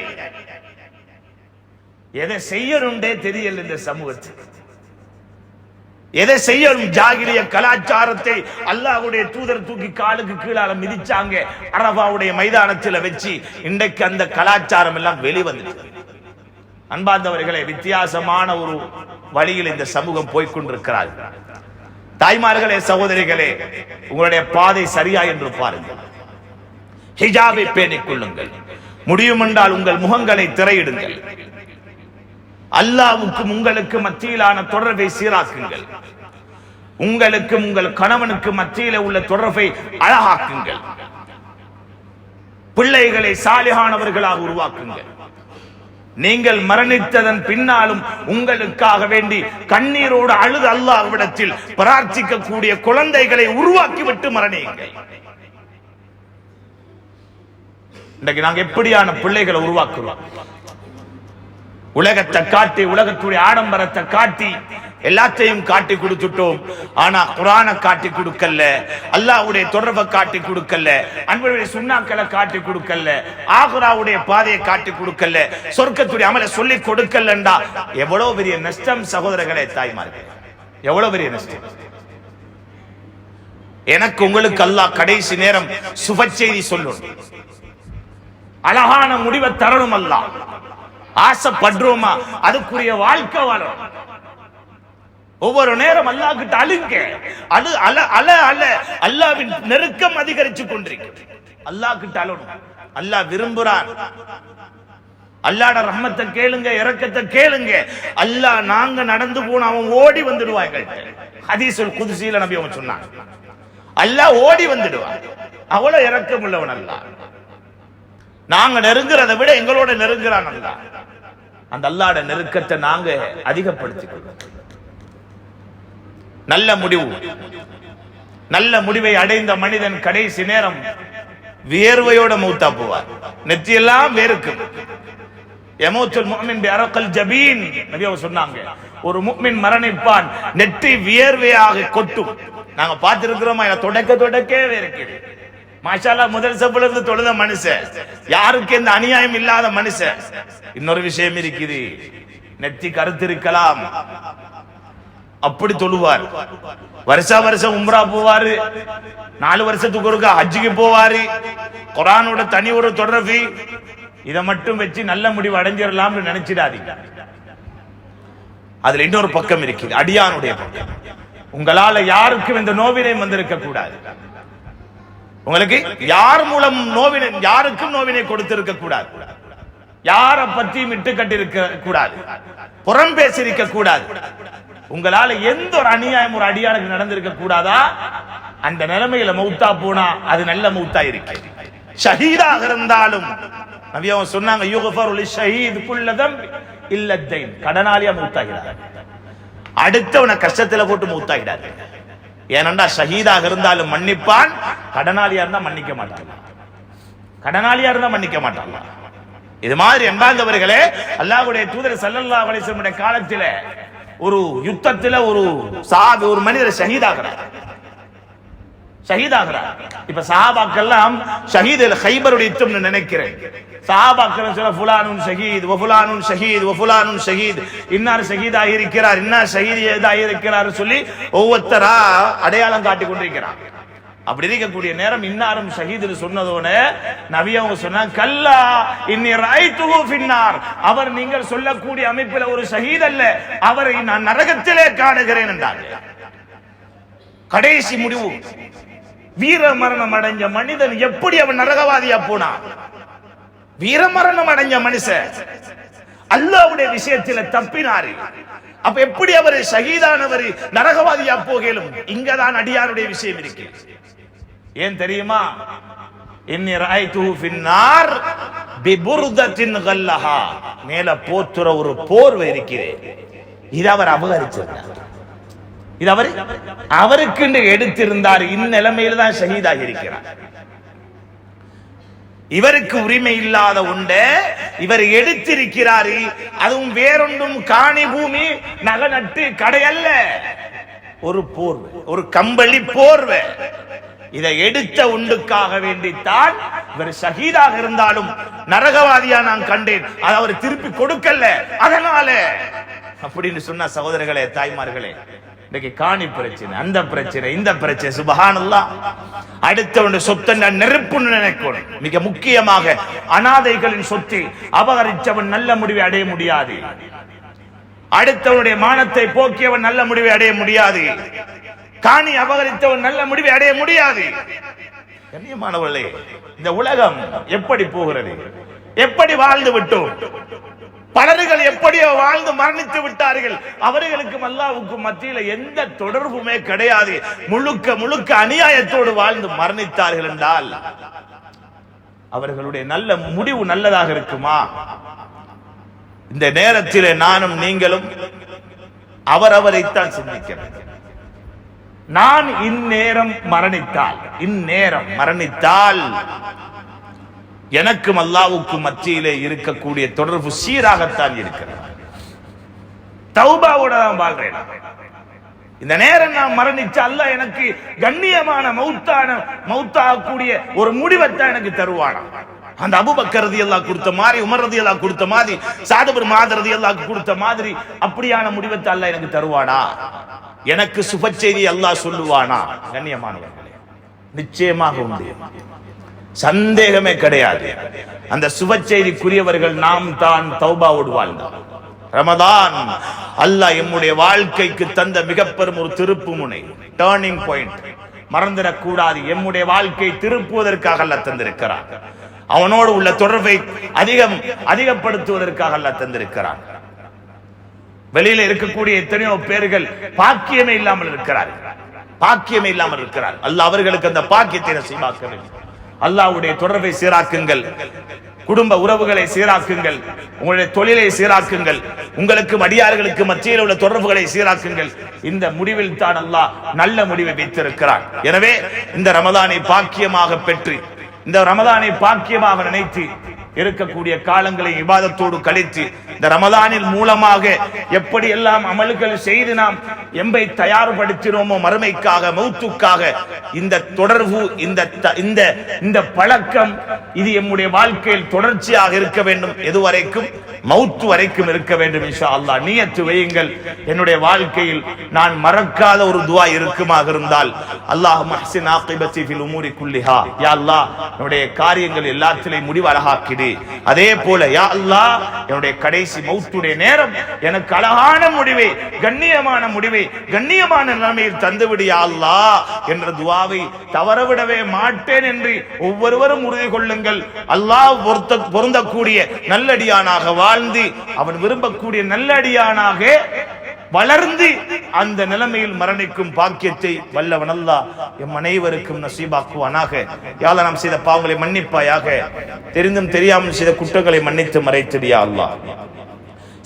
எதை செய்யணும்டே தெரியல இந்த சமூகத்துக்கு, எதை செய்யணும்? ஜாகிலிய கலாச்சாரத்தை அல்லாஹ்வுடைய தூதர் தூக்கி காலுக்கு கீழால மிதிச்சாங்க, அரபாவுடைய மைதானத்தில் வச்சு. இன்றைக்கு அந்த கலாச்சாரம் எல்லாம் வெளிவந்துச்சு. அன்பார்ந்தவர்களே, வித்தியாசமான ஒரு வழியில் இந்த சமூகம் போய்கொண்டிருக்கிறார். தாய்மார்களே, சகோதரிகளே, உங்களுடைய பாதை சரியா என்று பாருங்கள். ஹிஜாபை பேணிக் கொள்ளுங்கள். முடியும் என்றால் உங்கள் முகங்களை திரையிடுங்கள். அல்லாஹ்வுக்கும் உங்களுக்கு மத்தியிலான தொடர்பை சீராக்குங்கள். உங்களுக்கும் உங்கள் கணவனுக்கு மத்தியில் உள்ள தொடர்பை அழகாக்குங்கள். பிள்ளைகளை சாலிஹானவர்களாக உருவாக்குங்கள். நீங்கள் மரணித்ததன் பின்னாலும் உங்களுக்காக வேண்டி கண்ணீரோடு அழுது அல்லாஹ்விடத்தில் பிரார்த்திக்கக்கூடிய குழந்தைகளை உருவாக்கிவிட்டு மரணியுங்கள். இன்றைக்கு நாங்க எப்படியான பிள்ளைகளை உருவாக்குறோம்? உலகத்தை காட்டி, உலகத்துடைய ஆடம்பரத்தை காட்டி எல்லாத்தையும் காட்டி கொடுத்துட்டோம். ஆனா குர்ஆனை காட்டி கொடுக்கல, அல்லாஹ்வுடைய தொடர்பை காட்டி கொடுக்கல, அன்புடைய சுன்னாக்களை காட்டி கொடுக்கல, ஆகிராவுடைய பாதையை காட்டி கொடுக்கல, சொர்க்கத்துடைய அமலை சொல்லி கொடுக்கலண்டா எவ்வளவு பெரிய நஷ்டம் சகோதரர்களே, தாய்மார்களே, எவ்வளவு பெரிய நஷ்டம். எனக்கு உங்களுக்கு அல்லாஹ் கடைசி நேரம் சுப செய்தி சொல்லணும், அழகான முடிவை தரணும். அல்லாஹ் ஆசைப்படுறோமா அதுக்குரிய வாழ்க்கை வாழணும். ஒவ்வொரு நேரம் அல்லாஹ் கிட்ட அழுங்க, அழு அல அல அல அல்லாஹ்வின் நெருக்கம் அதிகரிச்சு கொண்டிருக்கு. அல்லாஹ் கிட்ட அழணும். அல்லாஹ் விரும்புறான். அல்லாஹ்ட ரஹ்மத்தை கேளுங்க, இரக்கத்தை கேளுங்க. அல்லாஹ் நாங்க நடந்து போன அவன் ஓடி வந்துடுவாங்க. ஹதீஸுல் குத்ஸில நபி அவங்க சொன்னாங்க, அல்லாஹ் ஓடி வந்துடுவான். அவ்வளவு இரக்கம் உள்ளவன் அல்லாஹ். நாங்க நெருங்குறதை விட எங்களோட நெருங்குறான் அல்லாஹ். அந்த அல்லாஹ்ட நெருக்கத்தை நாங்க அதிகப்படுத்திக்கொள்வோம். நல்ல முடிவு, நல்ல முடிவை அடைந்த மனிதன் கடைசி நேரம் வியர்வையோட மௌத்தா போவார். நெற்றியெல்லாம் வேர்க்கும். யமூத்துல் முஃமின் பி அரகல் ஜபீன் நபி அவங்க சொன்னாங்க, ஒரு முஃமின் மரணிப்பான், நெற்றி வியர்வையாக கொட்டும். நாங்க பார்த்திருக்கிறோமா? தொடக்கே வேர்க்குது. மாஷா அல்லாஹ், முதல் சப்புல இருந்து தொழுத மனுஷன், யாருக்கு எந்த அநியாயம் இல்லாத மனுஷன். இன்னொரு விஷயம் இருக்குது, நெத்தி கருத்து இருக்கலாம், அப்படி தொழுவார். வருஷம் உம்ரா போவாரு, 4 வருஷத்துக்கு ஒருக்கா ஹஜ்ஜுக்கு போவாரு, குர்ஆனோட தனி ஒரு தொடர்பு. இதை மட்டும் வச்சு நல்ல முடிவு அடைஞ்சிடலாம்னு நினைச்சிடாதீங்க. அதுல இன்னொரு பக்கம் இருக்குது, அடியானுடைய பக்கம். உங்களால யாருக்கும் இந்த நோவினை வந்திருக்க கூடாது. உங்களுக்கு யார் மூலம் நோவினை, யாருக்கும் நோவினை கொடுத்திருக்க கூடாது. யாரை பற்றியும் இட்டு கட்டிருக்க கூடாது, புறம் பேசியிருக்க கூடாது. உங்களால எந்த ஒரு அநியாயம் ஒரு அடியானுக்கு நடந்திருக்க கூடாதா? அந்த நிலைமையில மௌத்தா போனா அது நல்ல மௌத்தா இருக்கு. ஷஹீதாக இருந்தாலும் நபி அவங்க சொன்னாங்க, யுக்ஃபரு லிஷஹீத் குல்ல தம்ப் இல்ல தைன். கடனாளியா மௌத்தாகிறார், அடுத்தவனை கஷ்டத்துல போட்டு மௌத்தாகிறார். ஏனென்றா ஷஹீதாக இருந்தாலும் மன்னிப்பான், கடனாளியா இருந்தா மன்னிக்க மாட்டாங்க. கடனாளியா இருந்தா மன்னிக்க மாட்டாங்க. இது மாதிரி என்பாந்தவர்களே, அல்லாஹ்வுடைய தூதர் ஸல்லல்லாஹு அலைஹி வஸல்லம் காலத்தில ஒரு யுத்தத்துல ஒரு சஹாபி, ஒரு மனிதர் ஷஹீதாகிறார். இப்ப சஹாபாக்கெல்லாம் ஷஹீதுல் ஹைபருடைய யுத்தம்னு நினைக்கிறேன். சஹாபாக்கள் சொல்ல ஃபுலானுன் ஷஹீத் வ ஃபுலானுன் ஷஹீத் வ ஃபுலானுன் ஷஹீத், இன்னார் ஷஹீதாக இருக்கிறார், இன்னார் ஷஹீதாக இருக்கிறார் சொல்லி ஒவ்வொருத்தரா அடையாளம் காட்டி கொண்டிருக்கிறார். அப்படி இருக்கக்கூடிய நேரம் இன்னாரும் ஷஹீது சொன்னதோட நபி அவங்க சொன்னாங்க, கல்லா இன்னி ரஐதுஹு ஃபின்னார், அவர் நீங்கள் சொல்லக்கூடிய அமைப்பில் ஒரு ஷஹீத் அல்ல, அவரை நான் நரகத்திலே காணுகிறேன் என்றார். கடைசி முடிவு, வீர மரணம் அடைஞ்ச மனிதன் எப்படி அவன் நரகவாதியா போனான்? வீர மரணம் அடைஞ்ச மனுஷன் அல்லாஹ்வுடைய விஷயத்துல தப்பினாரு. அப்ப எப்படி அவர் ஷஹீதானவர் நரகவாதியா போகலும்? இங்கதான் அடியாருடைய விஷயம் இருக்கு. ஏன் தெரியுமா? இன்னி ரஐதுஹு ஃபின்னார் பிபுர்தத்தின் கல்லஹா, மேல போத்துற ஒரு போர்வை இருக்கிறது, இது அவர் அபகரிச்சிருந்தார். இது அவருக்கு எடுத்திருந்தார். இந்நிலைமையில தான் ஷஹீதாக இருக்கிறார். இவருக்கு உரிமை இல்லாத உண்டு இவர் எடுத்திருக்கிறாரு. அதுவும் வேறொன்றும் காணி பூமி நகை நட்டு கடையல்ல, ஒரு போர்வை, ஒரு கம்பளி போர்வை. இதை எடுத்த உண்டுக்காக வேண்டித்தான் இவர் ஷஹீதாக இருந்தாலும் நரகவாதியா நான் கண்டேன், அதை அவர் திருப்பி கொடுக்கல. அதனால அப்படின்னு சொன்ன சகோதரர்களே, தாய்மார்களே, இன்னைக்கு காணி பிரச்சனை, அந்த பிரச்சனை, இந்த பிரச்சனை, சுபஹானல்லாஹ். அடுத்தவனுடைய சொத்தை நெருப்புன்னு நினைக்கணும். மிக முக்கியமாக அனாதைகளின் சொத்தை அபகரிச்சவன் நல்ல முடிவை அடைய முடியாது. அடுத்தவனுடைய மானத்தை போக்கியவன் நல்ல முடிவை அடைய முடியாது. காணி அபகரித்தவன் நல்ல முடிவை அடைய முடியாது. கண்ணியமானவர்களே, இந்த உலகம் எப்படி போகிறது? எப்படி வாழ்ந்து விட்டோம்? பலர்கள் எப்படியோ வாழ்ந்து மரணித்து விட்டார்கள். அவர்களுக்கும் அல்லாஹ்வுக்கும் மத்தியில எந்த தொடர்புமே கிடையாது. முழுக்க முழுக்க அநியாயத்தோடு வாழ்ந்து மரணித்தார்கள் என்றால் அவர்களுடைய நல்ல முடிவு நல்லதாக இருக்குமா? இந்த நேரத்தில் நானும் நீங்களும் அவரவரைத்தான் சிந்திக்கிறேன். நான் இந்நேரம் மரணித்தால் எனக்கும் அல்லாஹ்வுக்கும் மத்தியிலே இருக்கக்கூடிய தொடர்பு சீராகத்தான் இருக்கிறது. தௌபாவோட தான் வாழ்றேன். இந்த நேரம் நான் மரணிச்ச அல்லாஹ் எனக்கு கண்ணியமான மௌத்தாகக்கூடிய ஒரு முடிவைத்தான் எனக்கு தருவானா. அந்த அபூபக்கர் ரலியல்லாஹு கொடுத்த மாதிரி, உமர் ரலியல்லாஹு கொடுத்த மாதிரி, சஅத் இப்னு முஆத் ரலியல்லாஹு கொடுத்த மாதிரி அப்படியான முடிவை அல்லாஹ் எனக்கு தருவானா? எனக்கு சுப செய்தி அல்லாஹ் சொல்லுவானா? கண்ணியமானவர்களே, நிச்சயமாக உண்டு, சந்தேகமே கிடையாது. அந்த சுப செய்திக்குரியவர்கள் நாம் தான் தௌபாவோடு வாழ்ந்தோம். ரமதான் அல்லாஹ் எம்முடைய வாழ்க்கைக்கு தந்த மிக பெரும் ஒரு திருப்பு முனை, டர்னிங் பாயிண்ட். மறந்துடக்கூடாது, எம்முடைய வாழ்க்கை திருப்புவதற்காக அல்லாஹ் தந்திருக்கிறான். அவனோடு உள்ள தொடர்பை அதிகப்படுத்துவதற்காக அல்லாஹ் தந்திருக்கிறான். வெளியில இருக்கக்கூடிய எத்தனையோ பேர்கள் பாக்கியமே இல்லாமல் இருக்கிறார்கள், பாக்கியமே இல்லாமல் இருக்கிறார். அல்லாஹ் அவர்களுக்கு அந்த பாக்கியத்தை நசீபாக்க வேண்டும். அல்லாஹ்வுடைய தொடர்பை சீராக்குங்கள், குடும்ப உறவுகளை சீராக்குங்கள், உங்களுடைய தொழிலை சீராக்குங்கள், உங்களுக்கு அடியார்களுக்கு மத்தியில் உள்ள தொடர்புகளை சீராக்குங்கள். இந்த முடிவில் தான் அல்லாஹ் நல்ல முடிவை வைத்திருக்கிறான். எனவே இந்த ரமதானை பாக்கியமாக பெற்று, இந்த ரமதானை பாக்கியமாக நினைத்து இருக்கக்கூடிய காலங்களை இபாதத்தோடு கழித்து, இந்த ரமதானின் மூலமாக எப்படி எல்லாம் அமல்கள் செய்து நாம் எம்பை தயார்படுத்தினோமோ மறுமைக்காக, மௌத்துக்காக, இந்த தொடர்பு, இந்த பழக்கம் இது நம்முடைய வாழ்க்கையில் தொடர்ச்சியாக இருக்க வேண்டும். எதுவரைக்கும்? மௌத்து வரைக்கும் இருக்க வேண்டும். இன்ஷா அல்லாஹ் நியத்து வையுங்கள். என்னுடைய வாழ்க்கையில் நான் மறக்காத ஒரு துஆ இருக்குமாக இருந்தால், அல்லாஹும்ம அஹ்சின் ஆகிபத்தி ஃபில் உமூரி குல்லிஹா, யா அல்லாஹ் என்னுடைய காரியங்கள் எல்லாத்திலையும் முடிவு அழகாக்கிடு. அதே போல யா அல்லாஹ் என்னுடைய கடைசி மௌத்துடைய நேரம் எனக்கு அழகான முடிவை, கண்ணியமான முடிவை, கண்ணியமான நிலைமையில் தந்துவிடு யா அல்லாஹ் என்ற துஆவை தவறவிடவே மாட்டேன் என்று ஒவ்வொருவரும் உறுதி கொள்ளுங்கள். அல்லாஹ் பொருந்தக்கூடிய நல்லடியானாக வாழ்ந்து, அவன் விரும்பக்கூடிய நல்லடியானாக வளர்ந்து அந்த நிலைமையில் மரணிக்கும் பாக்கியத்தை வல்லவன் அல்லாஹ் எம் அனைவருக்கும் நசீபாக்குவானாக. யா அல்லாஹ் நாம் செய்த பாவங்களை மன்னிப்பாயாக, தெரிந்தும் தெரியாமல் செய்த குற்றங்களை மன்னித்து மறைத்திடு யா அல்லாஹ்.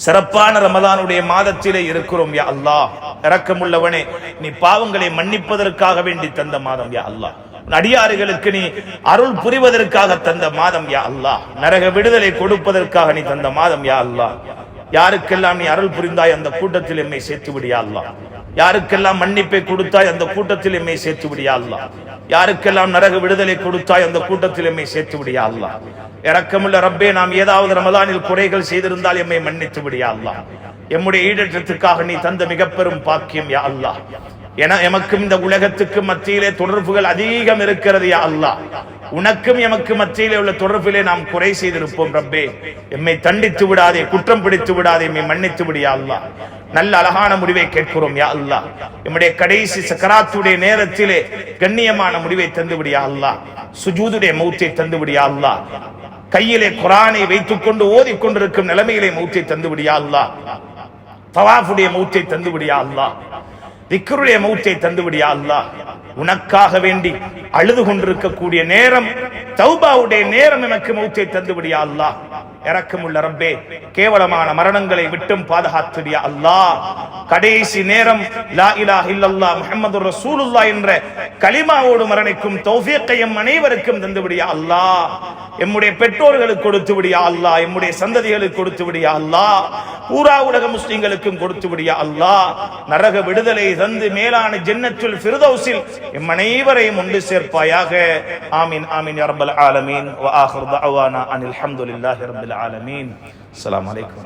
சிறப்பான ரமதானுடைய மாதத்திலே இருக்கிறோம் யா அல்லாஹ். இரக்கமுள்ளவனே, நீ பாவங்களை மன்னிப்பதற்காக வேண்டி தந்த மாதம் யா அல்லாஹ். அடியாறுகளுக்கு நீ அருள் புரிவதற்காக தந்த மாதம் யா அல்லாஹ். நரக விடுதலை கொடுப்பதற்காக நீ தந்த மாதம் யா அல்லாஹ். யாருக்கெல்லாம் நீ அருள் புரிந்தாய் அந்த கூட்டத்தில் எம்மை சேர்த்து விடியா அல்லாஹ். யாருக்கெல்லாம் மன்னிப்பை கொடுத்தாய் அந்த கூட்டத்தில் எம்மை சேர்த்து விடியா அல்லாஹ். யாருக்கெல்லாம் நரக விடுதலை கொடுத்தாய் அந்த கூட்டத்தில் எம்மை சேர்த்து விடியா அல்லாஹ். இரக்கமுள்ள ரப்பே, நாம் ஏதாவது ரமதானில் குறைகள் செய்திருந்தால் எம்மை மன்னித்து விடியா அல்லாஹ். எம்முடைய ஈடேற்றத்துக்காக நீ தந்த மிக பெரும் பாக்கியம் யா அல்லாஹ். எமக்கும் இந்த உலகத்துக்கு மத்தியிலே தொடர்புகள் அதிகம் இருக்கிறது யா அல்லாஹ். உனக்கும் எமக்கு மத்தியிலே உள்ள தொடர்பிலே நாம் குறை செய்திருப்போம் ரப்பே. எம்மை தண்டித்து விடாதே, குற்றம் பிடித்து விடாதே, எம்மை மன்னித்து விடு யா அல்லாஹ். நல்ல அழகான முடிவை கேட்கிறோம் யா அல்லாஹ். நம்முடைய கடைசி சக்கராத்துடைய நேரத்திலே கண்ணியமான முடிவை தந்து விடு யா அல்லாஹ். சுஜூதுடைய மௌத்தை தந்து விடு யா அல்லாஹ். கையிலே குர்ஆனை வைத்துக் கொண்டு ஓதிக்கொண்டிருக்கும் நிலைமையிலே மௌத்தை தந்து விடு யா அல்லாஹ். தவாஃபுடைய மௌத்தை தந்து விடு யா அல்லாஹ். திக்ருடைய மௌத்தை தந்து விடு யா அல்லாஹ். உனக்காக வேண்டி அழுது கொண்டிருக்கக்கூடிய நேரம், தௌபாவுடைய நேரம் எனக்கு மௌத்தை தந்து விடு யா அல்லாஹ். இரக்கமுள்ள ரப்பே, கேவலமான மரணங்களை விட்டும் பாதுகாத்து யா அல்லாஹ். கடைசி நேரம் லா இலாஹ இல்லல்லாஹ் முஹம்மதுர் ரசூலுல்லாஹ் என்ற கலிமாவோடு மரணிக்கும் தௌஃபீக்கை எம் அனைவருக்கும் தந்து விடு யா அல்லாஹ். எம்முடைய பெற்றோர்களுக்கு கொடுத்து விடு யா அல்லாஹ். எம்முடைய சந்ததிகளுக்கு கொடுத்து விடு யா அல்லாஹ். பூரா உலக முஸ்லிம்களுக்கும் கொடுத்து விடு யா அல்லாஹ். நரக விடுதலை தந்து மேலான ஜன்னத்துல் ஃபிர்தௌஸில் எம் அனைவரையும் ஒன்று சேர்ப்பாயாக. ஆமீன் ஆமீன் யா ரப்பல் ஆலமீன். வ ஆகிரு தஅவானா அனில் ஹம்துலில்லாஹி ரப்பில் ஆலமீன். அஸ்ஸலாமு அலைக்கும்.